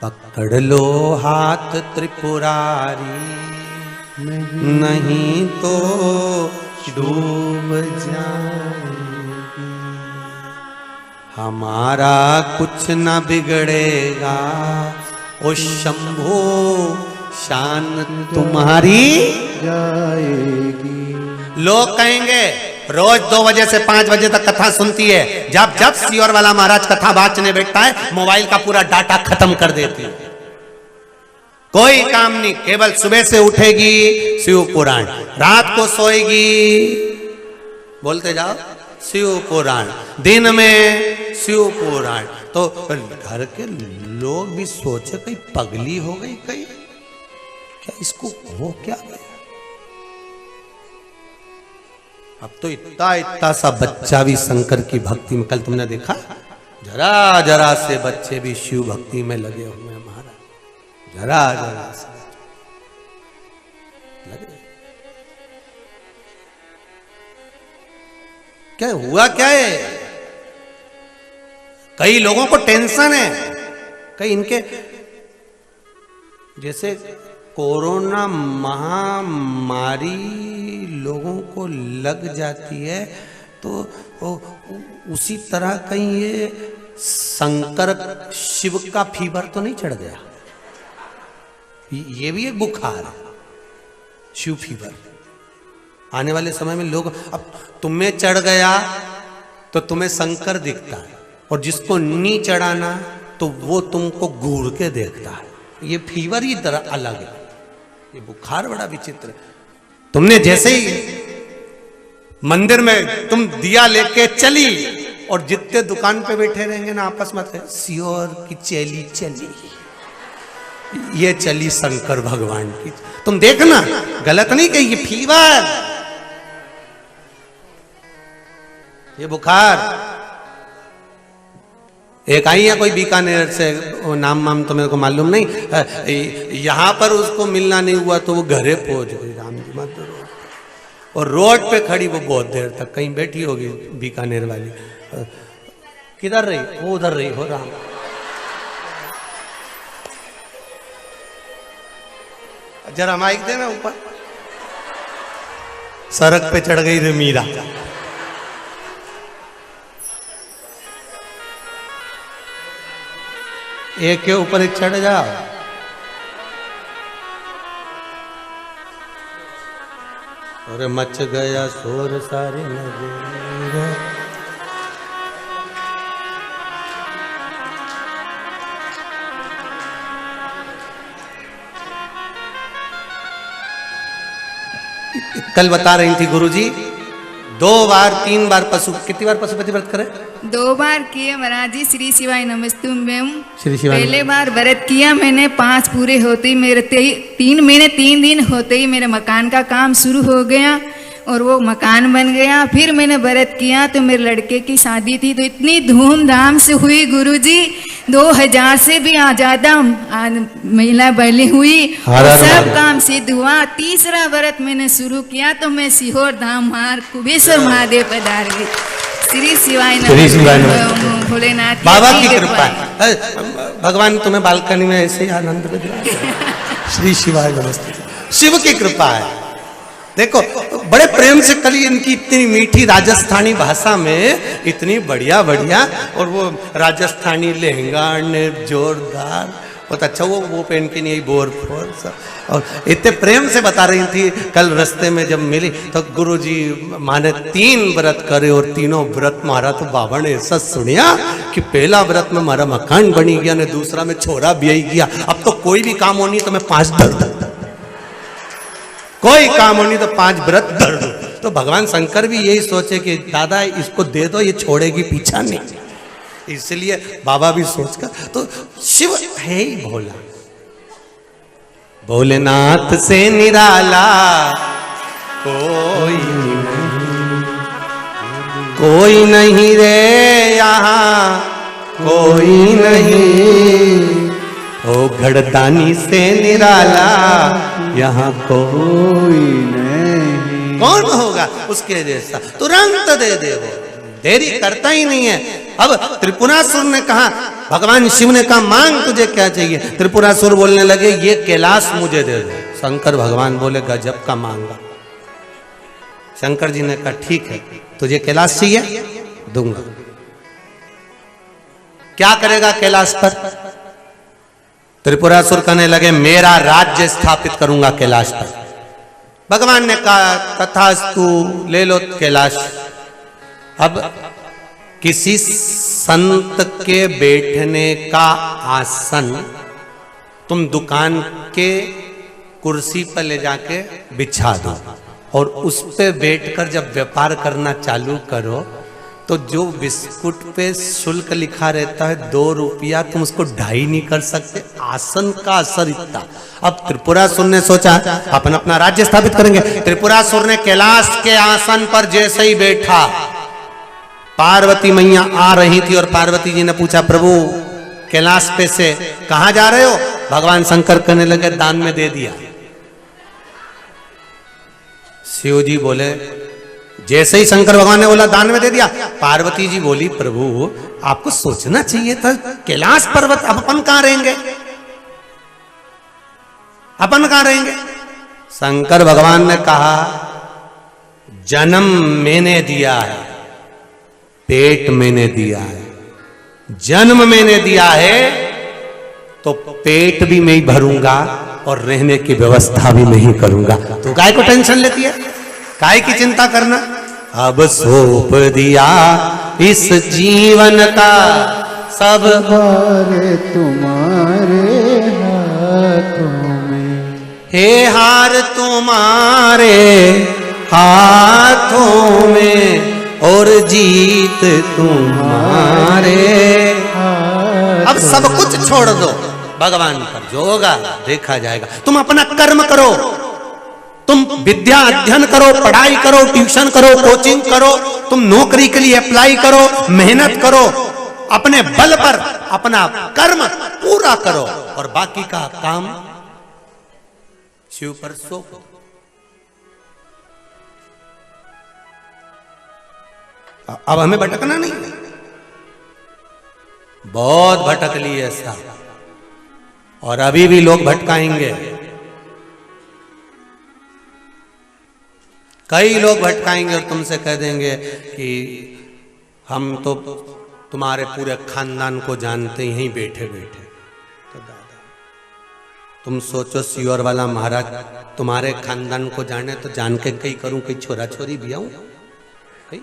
पकड़ लो हाथ त्रिपुरारी, नहीं तो डूब जाएगी, हमारा कुछ न बिगड़ेगा, ओ शंभो शान तुम्हारी जाएगी। लोग कहेंगे रोज 2 बजे से 5 बजे तक कथा सुनती है, जब जब सियोर वाला महाराज कथा बांचने बैठता है मोबाइल का पूरा डाटा खत्म कर देती है। कोई काम नहीं, केवल सुबह से उठेगी शिव पुराण, रात को सोएगी बोलते जाओ शिव पुराण, दिन में शिव पुराण। तो घर के लोग भी सोचे कहीं पगली हो गई, कहीं क्या इसको हो क्या गया। अब तो इतना इतना सा बच्चा भी शंकर की भक्ति में, कल तुमने देखा जरा जरा से बच्चे भी शिव भक्ति में लगे हुए हैं महाराज, जरा जरा से लगे। क्या हुआ क्या है? कई लोगों को टेंशन है, कई इनके जैसे कोरोना महामारी लोगों को लग जाती है तो उसी तरह कहीं ये शंकर शिव का फीवर तो नहीं चढ़ गया? ये भी एक बुखार है, शिव फीवर। आने वाले समय में लोग, अब तुम्हें चढ़ गया तो तुम्हें शंकर दिखता है, और जिसको नहीं चढ़ाना तो वो तुमको घूर के देखता है। ये फीवर ही तरह अलग है, ये बुखार बड़ा विचित्र है। तुमने जैसे ही मंदिर में तुम दिया लेके चली और जितने दुकान पे बैठे रहेंगे ना आपस में, सियोर की चली चली, ये चली शंकर भगवान की। तुम देखना, गलत नहीं कही, ये फीवर, ये बुखार। एक आई है कोई बीकानेर से, वो नाम तो मेरे को मालूम नहीं, यहां पर उसको मिलना नहीं हुआ तो वो घरे पहुंच गई राम जी मत रोड, और रोड पे खड़ी वो बहुत देर तक कहीं बैठी होगी बीकानेर वाली। किधर रही? वो उधर रही हो राम। जरा माइक देना ऊपर। सड़क पे चढ़ गई रे मीरा। एक के ऊपर एक चढ़ जाओ। और मच गया शोर सारे नगरी। कल बता रही थी गुरुजी, 2 बार 3 बार कितनी बार पशुपति व्रत करे? 2 बार किए महाराज जी। श्री शिवाय नमस्तुभ्यं। श्री शिवाय। पहले बार व्रत किया मैंने, 5 पूरे होते ही मेरे 3 महीने 3 दिन होते ही मेरे मकान का काम शुरू हो गया और वो मकान बन गया। फिर मैंने व्रत किया तो मेरे लड़के की शादी थी, तो इतनी धूमधाम से हुई गुरुजी, 2000 से भी ज़्यादा महिला बलि हुई और सब काम सिद्ध हुआ। तीसरा व्रत मैंने शुरू किया तो मैं सीहोर धाम मार कुबेश्वर महादेव पधार गई। श्री शिवाय भोलेनाथ बाबा की कृपा। भगवान तुम्हें बालकनी में ऐसे ही आनंद में दिला। श्री शिवाय नमस्ते। शिव की कृपा है। देखो बड़े प्रेम से कल इनकी इतनी मीठी राजस्थानी भाषा में इतनी बढ़िया बढ़िया, और वो राजस्थानी लहंगा ने जोरदार बहुत अच्छा, वो पहन के नहीं बोर फोर सब, और इतने प्रेम से बता रही थी। कल रास्ते में जब मिली तो गुरुजी माने 3 व्रत करे, और तीनों व्रत मारा तो बाबा ने ऐसा सुनिया कि पहला व्रत में हमारा मकान बनी गया ने, दूसरा में छोरा ब्याई गया, अब तो कोई भी काम होनी तो मैं 5 दर्द, कोई काम होनी तो 5 व्रत दर्द। तो भगवान शंकर भी यही सोचे कि दादा इसको दे दो, ये छोड़ेगी पीछा नहीं, इसलिए बाबा भी सोचकर। तो शिव है ही भोला, भोलेनाथ से निराला कोई नहीं रे यहाँ, कोई नहीं। ओ घड़दानी से निराला यहाँ कोई नहीं। कौन होगा उसके जैसा? तुरंत दे दे, वो देरी करता ही नहीं है। अब त्रिपुरासुर ने कहा, भगवान शिव ने कहा मांग तुझे क्या चाहिए? त्रिपुरासुर बोलने लगे ये कैलाश मुझे दे दो। शंकर भगवान बोले गजब का मांगा। शंकर जी ने कहा ठीक है, तुझे कैलाश चाहिए दूंगा। क्या करेगा कैलाश पर? त्रिपुरासुर कहने लगे मेरा राज्य स्थापित करूंगा कैलाश पर। भगवान ने कहा तथास्तु, ले लो कैलाश। अब किसी संत के बैठने का आसन तुम दुकान के कुर्सी पर ले जाके बिछा दो और उस पे बैठकर जब व्यापार करना चालू करो तो जो बिस्कुट पे शुल्क लिखा रहता है 2 रुपया, तुम उसको 2.5 नहीं कर सकते। आसन का असर इतना। अब त्रिपुरासुर ने सोचा अपन अपना राज्य स्थापित करेंगे। त्रिपुरासुर ने कैलाश के आसन पर जैसे ही बैठा, पार्वती मैया आ रही थी और पार्वती जी ने पूछा प्रभु कैलाश पे से कहां जा रहे हो? भगवान शंकर कहने लगे दान में दे दिया। शिव जी बोले, जैसे ही शंकर भगवान ने बोला दान में दे दिया, पार्वती जी बोली प्रभु आपको सोचना चाहिए था, कैलाश पर्वत अब अपन कहां रहेंगे, अपन कहां रहेंगे? शंकर भगवान ने कहा जन्म मैंने दिया है, पेट मैंने दिया है, जन्म मैंने दिया है तो पेट भी मैं ही भरूंगा और रहने की व्यवस्था भी मैं ही करूंगा। तो काय को टेंशन लेती है, काय की चिंता करना? अब सौंप दिया इस जीवन का सब भार तुम्हारे हाथों में, हे हार तुम्हारे हाथों में और जीत तुम्हारे। अब सब कुछ छोड़ दो, भगवान पर जो होगा देखा जाएगा। तुम अपना कर्म करो, तुम विद्या अध्ययन करो, पढ़ाई करो, ट्यूशन करो, कोचिंग करो, तुम नौकरी के लिए अप्लाई करो, मेहनत करो, अपने बल पर अपना कर्म पूरा करो और बाकी का काम शिव पर सौंप दो। अब हमें भटकना नहीं, बहुत भटक लिए ऐसा और अभी भी लोग भटकाएंगे। कई लोग भटकाएंगे और तुमसे कह देंगे कि हम तो तुम्हारे पूरे खानदान को जानते, यहीं बैठे बैठे। तो दादा तुम सोचो सियोर वाला महाराज तुम्हारे खानदान को जाने तो जान के कहीं करूं, कहीं छोरा छोरी भी आऊं, कहीं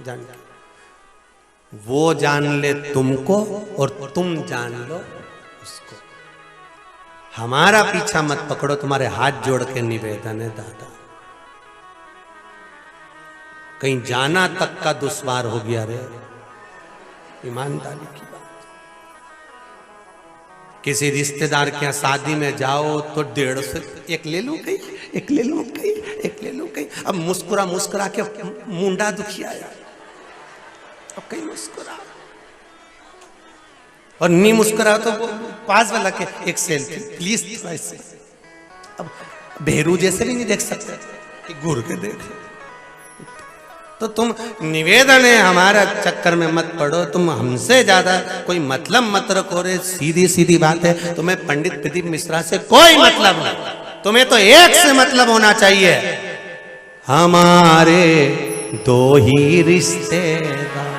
जान के वो जान ले तुमको और तुम जान लो उसको। हमारा पीछा मत पकड़ो, तुम्हारे हाथ जोड़ के निवेदन है दादा। कहीं जाना तक का दुश्वार हो गया रे, ईमानदारी की बात। किसी रिश्तेदार के यहाँ शादी में जाओ तो 150 एक ले लूं कहीं, एक ले लूं कहीं, एक ले लूं कहीं। अब मुस्कुरा मुस्कुरा के मुंडा दुखियाया, अब कहीं मुस्कुरा और नहीं मुस्कुरा तो वो पास वाला के एक सेल्फी प्लीज ऐसे। अब भेरू जैसे भी नहीं देख सकते कि घूर के देख। तो तुम निवेदन है हमारा चक्कर में मत पड़ो, तुम हमसे ज्यादा कोई मतलब मत रखो रे। सीधी सीधी बात है, तुम्हें पंडित प्रदीप मिश्रा से कोई मतलब नहीं, तुम्हें तो एक से मतलब होना चाहिए, हमारे 2 ही रिश्तेदार,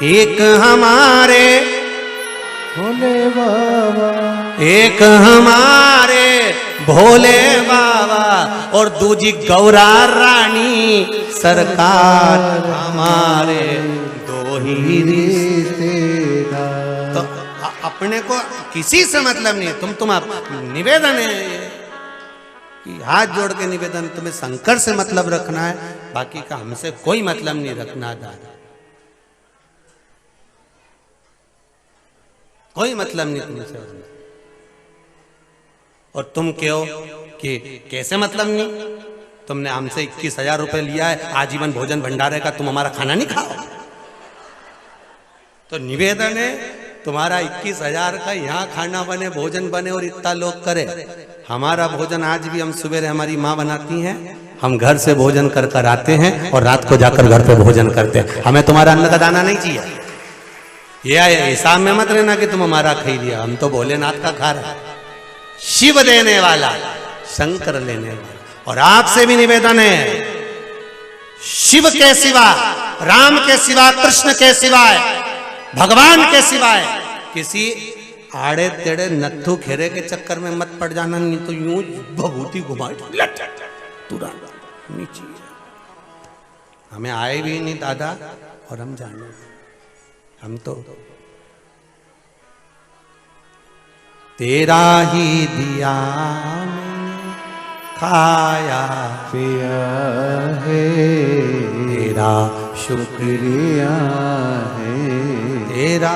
एक हमारे भोले बाबा, एक हमारे भोले बाबा और दूजी गौरा रानी सरकार, हमारे 2 ही रिश्तेदार। तो अपने को किसी से मतलब नहीं है। तुम निवेदन है कि हाथ जोड़ के निवेदन, तुम्हें शंकर से मतलब रखना है, बाकी का हमसे कोई मतलब नहीं रखना दादा, कोई मतलब नहीं तुमसे। और तुम कहो कि कैसे मतलब नहीं, तुमने हमसे 21,000 रुपए लिया है आजीवन भोजन भंडारे का, तुम हमारा खाना नहीं खाओ। तो निवेदन है तुम्हारा 21,000 का यहाँ खाना बने, भोजन बने और इतना लोग करे। हमारा भोजन आज भी हम सवेरे हमारी माँ बनाती हैं, हम घर से भोजन कर कर आते हैं और रात को जाकर घर पे भोजन करते हैं। हमें तुम्हारा अन्न का दाना नहीं चाहिए। ये हिसाब में मत रहना कि तुम हमारा खा लिया, हम तो भोलेनाथ का खा रहे। शिव देने वाला, शंकर लेने वाला। और आपसे भी निवेदन है, शिव के सिवा, राम के सिवा, कृष्ण के सिवाय, भगवान के सिवाय किसी आड़े तेड़े नत्थु खेरे के चक्कर में मत पड़ जाना, नहीं तो यूं भभूति घुमा तुरंत नीचे। हमें आए भी नहीं दादा और हम जाने, हम तो तेरा ही दिया खाया पिया है, तेरा शुक्रिया है, तेरा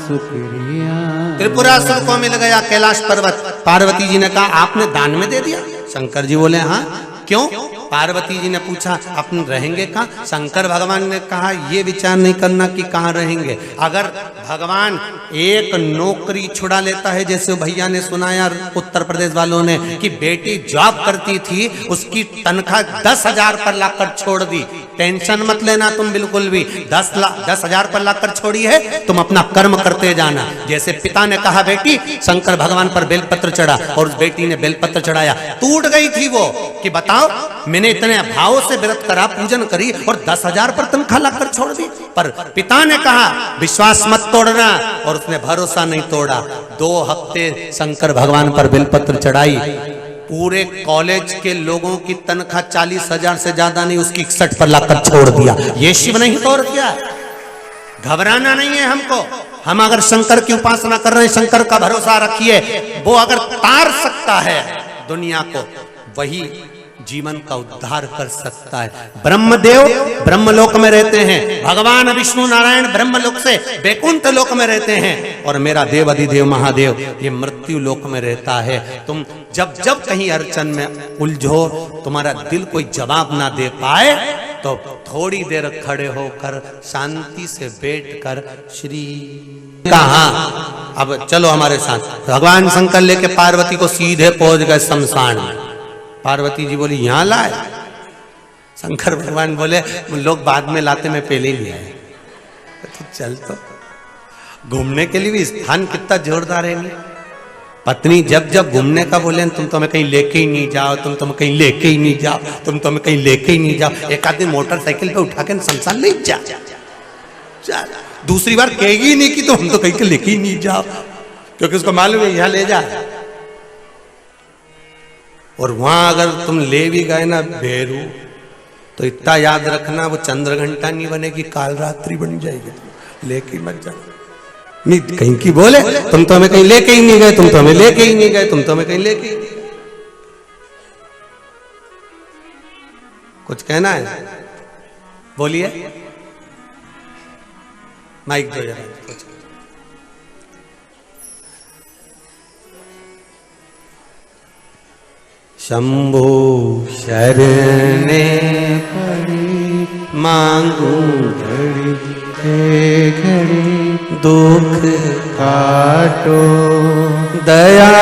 शुक्रिया। त्रिपुरासुर को मिल गया कैलाश पर्वत। पार्वती जी ने कहा आपने दान में दे दिया? शंकर जी बोले हाँ। क्यों? पार्वती जी ने पूछा अपन रहेंगे कहाँ? शंकर भगवान ने कहा ये विचार नहीं करना कि कहाँ रहेंगे। अगर भगवान एक नौकरी छुड़ा लेता है, जैसे भैया ने सुनाया उत्तर प्रदेश वालों ने कि बेटी जॉब करती थी, उसकी तनख्वाह 10,000 पर लाकर छोड़ दी, टेंशन मत लेना तुम बिल्कुल भी, 10,000 पर लाकर छोड़ी है, तुम अपना कर्म करते जाना। जैसे पिता ने कहा बेटी शंकर भगवान पर बेलपत्र चढ़ा और उस बेटी ने बेलपत्र चढ़ाया, टूट गई थी वो कि बताओ मैंने इतने भाव से व्रत करा, पूजन करी और 10,000 पर तनख्वाह लाकर छोड़ दी। पर पिता ने कहा विश्वास मत तोड़ना और उसने भरोसा नहीं तोड़ा। 2 हफ्ते शंकर भगवान पर बेलपत्र चढ़ाई। पूरे कॉलेज के लोगों की तनख्वाह 40,000 से ज्यादा नहीं, उसकी 61 पर लाकर छोड़ दिया। ये शिव नहीं तोड़ दिया? घबराना नहीं है हमको। हम अगर शंकर की उपासना कर रहे हैं, शंकर का भरोसा रखिए, वो अगर तार सकता है दुनिया को, वही जीवन का उद्धार कर सकता है। ब्रह्मदेव ब्रह्मलोक में रहते हैं, भगवान विष्णु नारायण ब्रह्मलोक से वैकुंठ लोक में रहते हैं, और मेरा देव अधिदेव महादेव ये मृत्यु लोक में रहता है। तुम जब जब कहीं अड़चन में उलझो, तुम्हारा दिल कोई जवाब ना दे पाए, तो थोड़ी देर खड़े होकर शांति से बैठकर श्री कहा। अब चलो हमारे साथ। भगवान शंकर लेके पार्वती को सीधे पहुंच गए शमशान में। पार्वती जी बोली यहाँ लाए? शंकर भगवान बोले लोग बाद में लाते, मैं पहले ही ले आए। तो चल, तो घूमने के लिए भी स्थान कितना जोरदार है। पत्नी जब जब घूमने का बोले तुम तो हमें कहीं लेके ही नहीं जाओ, तुम तो हमें कहीं लेके ही नहीं जाओ, तुम तो हमें कहीं लेके ही नहीं जाओ। एक आदमी मोटरसाइकिल पे उठा के शमशान ले जा, दूसरी बार कहेगी नहीं कि तुम हम तो कहीं के लेके ही नहीं जाओ, क्योंकि उसको मालूम है यहाँ ले जा। और वहां अगर तुम ले भी गए ना भेरू, तो इतना याद रखना वो चंद्र घंटा नहीं बनेगी, काल रात्रि बन जाएगी। लेके मत जा, नहीं कहीं की बोले तुम तो हमें कहीं लेके ही नहीं गए, तुम तो हमें लेके ही नहीं गए, तुम तो हमें कहीं लेके ही नहीं गए। कुछ कहना है? बोलिए, माइक दो जरा। शंभो शरणे पड़ी मांगू घड़ी घड़ी दुख काटो, दया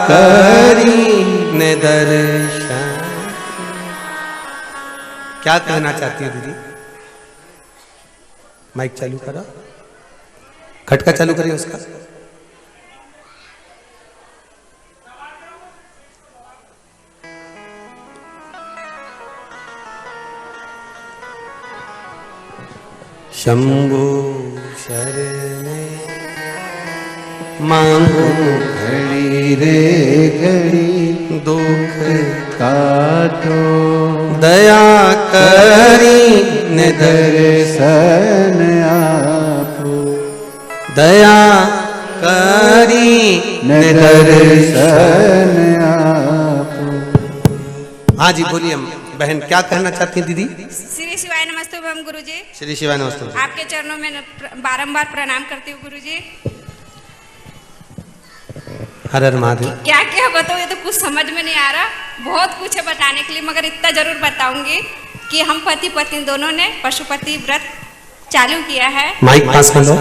करी ने दर्शन। क्या कहना चाहती है दीदी? माइक चालू करो, खटका चालू करिए उसका। शंभो शरणे मांगो घड़ी रे घड़ी दुख काटो, दया करी ने दर्शन आपो, दया करी ने दर्शन दर्शन आपो। हाँ जी बोलिए बहन, क्या कहना चाहती हैं दीदी? श्री शिवाय नमस्ते भम गुरुजी। श्री शिवाय नमस्ते। आपके चरणों में बारंबार प्रणाम करती हूँ गुरुजी। हर हर महादेव। क्या क्या बताऊँ, ये तो कुछ समझ में नहीं आ रहा, बहुत कुछ है बताने के लिए, मगर इतना जरूर बताऊंगी कि हम पति पत्नी दोनों ने पशुपति व्रत चालू किया है। माइक पास कर लो।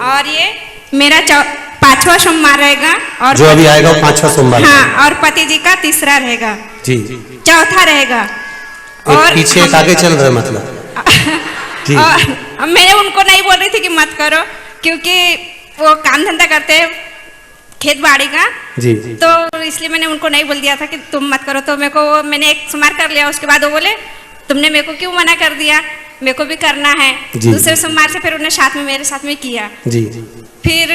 और ये मेरा 5वां सोमवार रहेगा, और जो अभी आएगा 5वां सोमवार। हाँ, और पति जी का 3रा रहेगा, जी, चौथा रहेगा। और पीछे एक आगे चल रहे मतलब जी। और मैं उनको नहीं बोल रही थी कि मत करो, क्योंकि वो काम धंधा करते हैं खेत बाड़ी का जी, तो इसलिए मैंने उनको नहीं बोल दिया था कि तुम मत करो। तो मेरे को मैंने एक सोमवार कर लिया, उसके बाद वो बोले तुमने मेरे को क्यों मना कर दिया, मेरे को भी करना है। जी। दूसरे सोमवार से फिर उन्हें साथ में मेरे साथ में किया। जी। फिर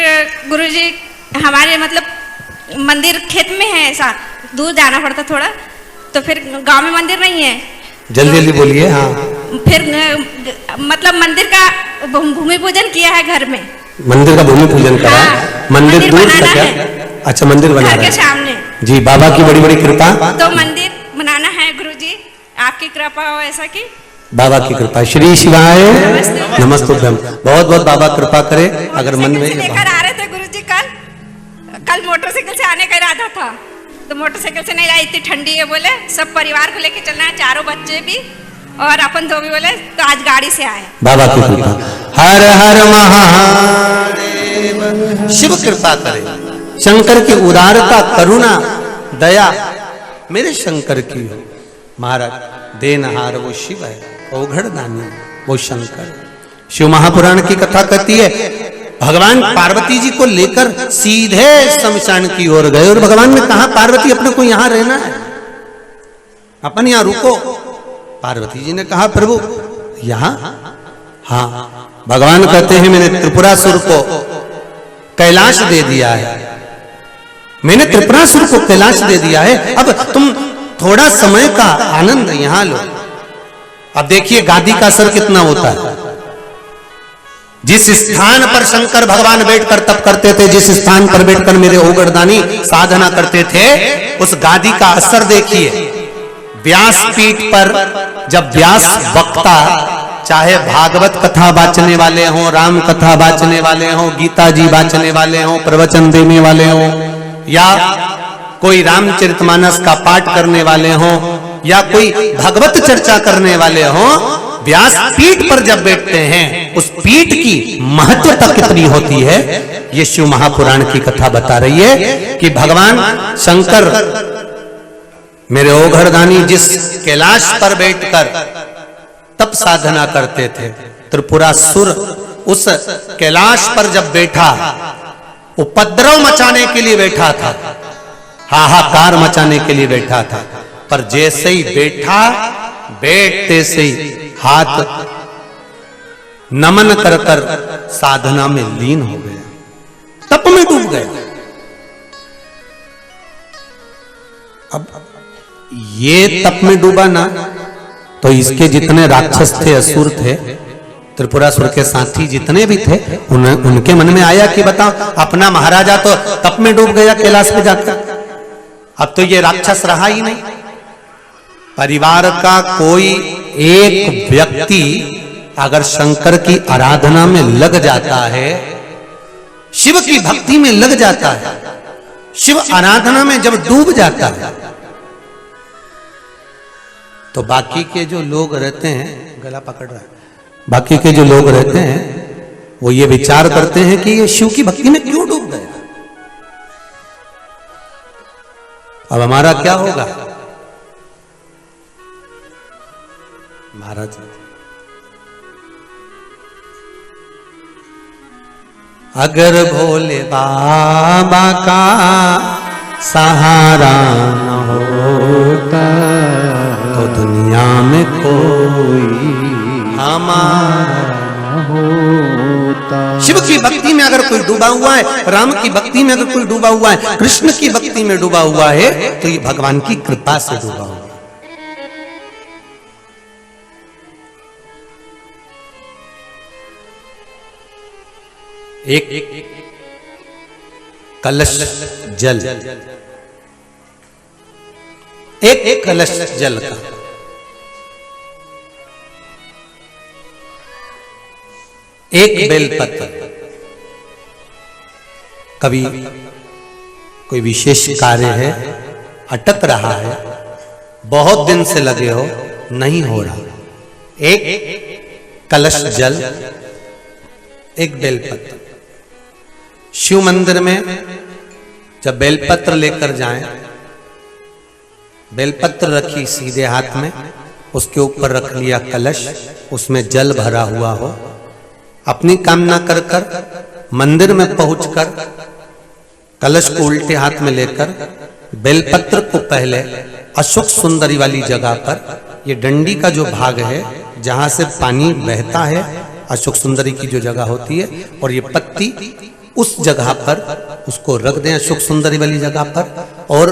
गुरुजी हमारे मतलब मंदिर खेत में है, ऐसा दूर जाना पड़ता थोड़ा, तो फिर गांव में मंदिर नहीं है। जल्दी जल्दी बोलिए। हाँ, फिर मतलब मंदिर का भूमि पूजन किया है घर में। मंदिर का भूमि पूजन करा। हाँ, मंदिर दूर बनाना से क्या? है। अच्छा, मंदिर बना घर रहे के हैं। सामने जी, बाबा की बड़ी बड़ी कृपा। तो मंदिर बनाना है गुरुजी, आपकी कृपा हो ऐसा कि बाबा की कृपा। श्री शिवाय नमस्ते। नमस्तुभ्यम। बहुत बहुत बाबा कृपा करे। अगर मन में मोटरसाइकिल से लेकर आ रहे थे गुरुजी कल मोटरसाइकिल से आने का इरादा था, तो मोटरसाइकिल से नहीं आई, इतनी ठंडी है बोले, सब परिवार को लेके चलना है, चारों बच्चे भी और अपन दो भी बोले, तो आज गाड़ी से आए। बाबा की कृपा। हर हर महादेव। शिव कृपा करे, शंकर की उदारता, करुणा, दया मेरे शंकर की हो। महाराज देनहार वो शिव है, ओघड़ दानी वो शंकर। शिव महापुराण की कथा कहती है, भगवान पार्वती जी को लेकर सीधे शमशान की ओर गए और भगवान ने कहा, पार्वती अपने को यहां रहना है, अपन यहां रुको। पार्वती जी ने कहा, प्रभु यहां? हाँ। भगवान कहते हैं, मैंने त्रिपुरासुर को कैलाश दे दिया है, मैंने त्रिपुरासुर को कैलाश दे दिया है, अब तुम थोड़ा समय का आनंद यहां लो। अब देखिए गादी का असर कितना होता है। जिस स्थान पर शंकर भगवान बैठकर तप करते थे, जिस स्थान पर बैठकर मेरे ओगड़दानी साधना करते थे, उस गादी का असर देखिए। व्यासपीठ पर जब व्यास वक्ता, चाहे भागवत कथा बाचने वाले हों, राम कथा बाचने वाले हों, गीता जी बाचने वाले हों, प्रवचन देने वाले हों, या कोई रामचरितमानस का पाठ करने वाले हों, या कोई भगवत चर्चा करने वाले हों, व्यास पीठ पर जब बैठते हैं, उस पीठ की महत्वता कितनी होती है, ये शिव महापुराण की कथा बता रही है कि भगवान शंकर मेरे ओघड़दानी जिस कैलाश पर बैठकर तप साधना करते थे, त्रिपुरासुर उस कैलाश पर जब बैठा, उपद्रव मचाने के लिए बैठा था, हाहाकार मचाने के लिए बैठा था, पर जैसे ही बैठा, बैठते से ही हाथ नमन कर कर साधना में लीन हो गया, तप में डूब गया। अब ये तप में डूबा ना, तो इसके जितने राक्षस थे, असुर थे, त्रिपुरासुर के साथी जितने भी थे, उनके मन में आया कि बताओ, अपना महाराजा तो तप में डूब गया कैलाश में जाकर, अब तो ये राक्षस रहा ही नहीं। परिवार का कोई एक व्यक्ति अगर शंकर की आराधना में लग जाता है, शिव की भक्ति में लग जाता है, शिव आराधना में जब डूब जाता है, तो बाकी के जो लोग रहते हैं, गला पकड़ रहा है, बाकी के जो लोग रहते हैं वो ये विचार करते हैं कि ये शिव की भक्ति में क्यों डूब गया। अब हमारा क्या होगा? महाराज अगर भोले बाबा का सहारा न होता, तो दुनिया में कोई हमारा न होता। शिव की भक्ति में अगर कोई डूबा हुआ है, राम की भक्ति में अगर कोई डूबा हुआ है, कृष्ण की भक्ति में डूबा हुआ है, तो ये भगवान की कृपा से डूबा हुआ है। एक कलश जल, एक कलश जल का एक बेलपत्र, कभी कोई विशेष कार्य है, अटक रहा है, बहुत दिन से लगे हो, नहीं हो रहा, एक कलश जल, एक बेलपत्र। शिव मंदिर में जब बेलपत्र लेकर जाएं, बेलपत्र रखी सीधे हाथ में, उसके ऊपर रख लिया कलश, उसमें जल भरा हुआ हो, अपनी कामना कर कर मंदिर में पहुंचकर कलश को उल्टे हाथ में लेकर बेलपत्र को पहले अशोक सुंदरी वाली जगह पर, ये डंडी का जो भाग है जहां से पानी बहता है, अशोक सुंदरी की जो जगह होती है, और ये पत्ती उस जगह पर उसको रख दें, सुख सुंदरी वाली जगह पर, और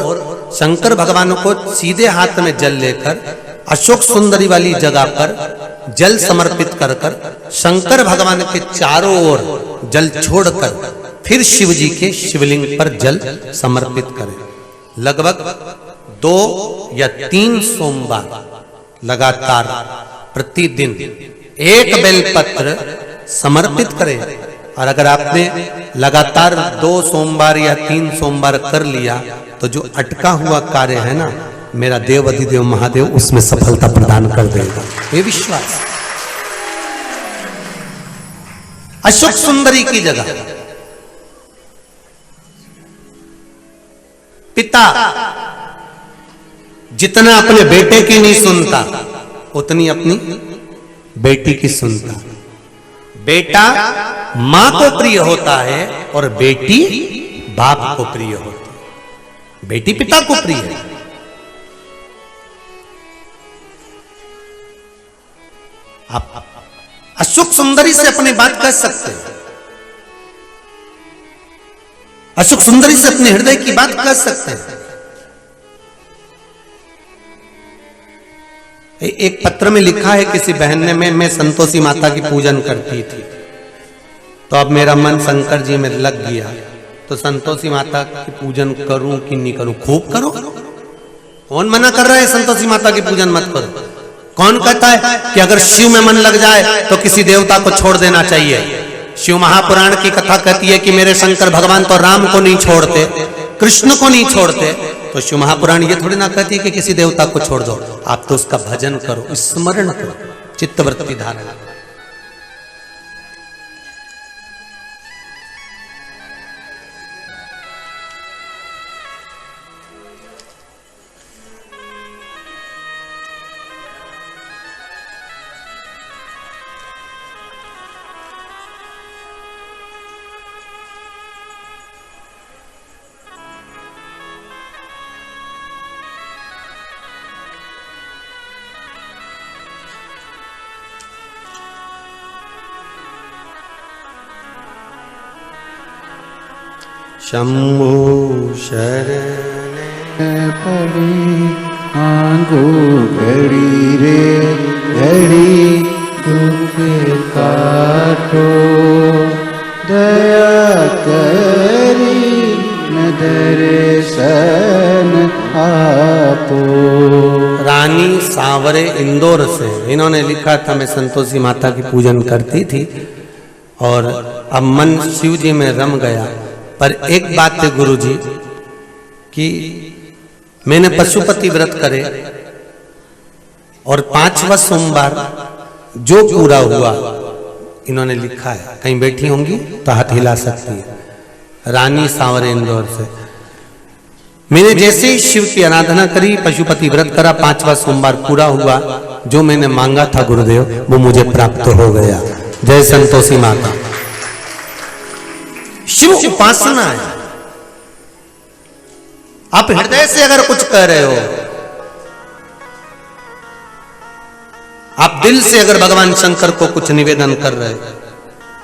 शंकर भगवान को सीधे हाथ में जल लेकर अशोक सुंदरी वाली जगह पर जल समर्पित कर कर शंकर भगवान के चारों ओर जल छोड़कर फिर शिव जी के शिवलिंग पर जल समर्पित करें। लगभग 2 या 3 सोमवार लगातार प्रतिदिन एक बेलपत्र समर्पित करें। और अगर आपने लगातार 2 सोमवार या 3 सोमवार कर लिया तो जो अटका हुआ कार्य है ना, मेरा देव अधिदेव महादेव उसमें सफलता प्रदान कर देगा, ये विश्वास। अशोक सुंदरी की जगह पिता जितना अपने बेटे की नहीं सुनता उतनी अपनी बेटी की सुनता। बेटा मां को प्रिय होता है और बेटी बाप को प्रिय होती है, बेटी पिता को प्रिय है। आप अशोक सुंदरी से अपनी बात कह सकते हैं, अशोक सुंदरी से अपने हृदय की बात कह सकते हैं। एक पत्र में लिखा है किसी बहन ने, मैं संतोषी माता की पूजन करती थी तो अब मेरा मन शंकर जी में लग गया, तो संतोषी माता की पूजन करूं कि नहीं करूं? खूब करो। कौन मना कर रहा है संतोषी माता की पूजन मत करो? कौन कहता है कि अगर शिव में मन लग जाए तो किसी देवता को छोड़ देना चाहिए? शिव महापुराण की कथा कहती है कि मेरे शंकर भगवान तो राम को नहीं छोड़ते, कृष्ण को नहीं छोड़ते, तो शिव महापुराण ये थोड़ी ना कहती है कि किसी देवता को छोड़ दो। आप तो उसका भजन करो, स्मरण करो, चित्तवृत्ति धारण करो। शंभो शरण पड़ी आंगो घड़ी रे घड़ी दुख काटो, दया करी न दर्शन आपो। रानी सांवरे इंदौर से इन्होंने लिखा था, मैं संतोषी माता की पूजन करती थी और अब मन शिव जी में रम गया, पर एक बात है गुरुजी कि मैंने पशुपति व्रत करे और 5वां सोमवार जो पूरा हुआ, इन्होंने लिखा है, कहीं बैठी होंगी तो हाथ हिला सकती है, रानी सांवरे इंदौर से। मैंने जैसे ही शिव की आराधना करी, पशुपति व्रत करा, 5वां सोमवार पूरा हुआ, जो मैंने मांगा था गुरुदेव वो मुझे प्राप्त हो गया। जय संतोषी माता। शिव उपासना है। आप हृदय से अगर कुछ कह रहे हो, आप दिल से अगर भगवान शंकर को कुछ निवेदन कर रहे हो,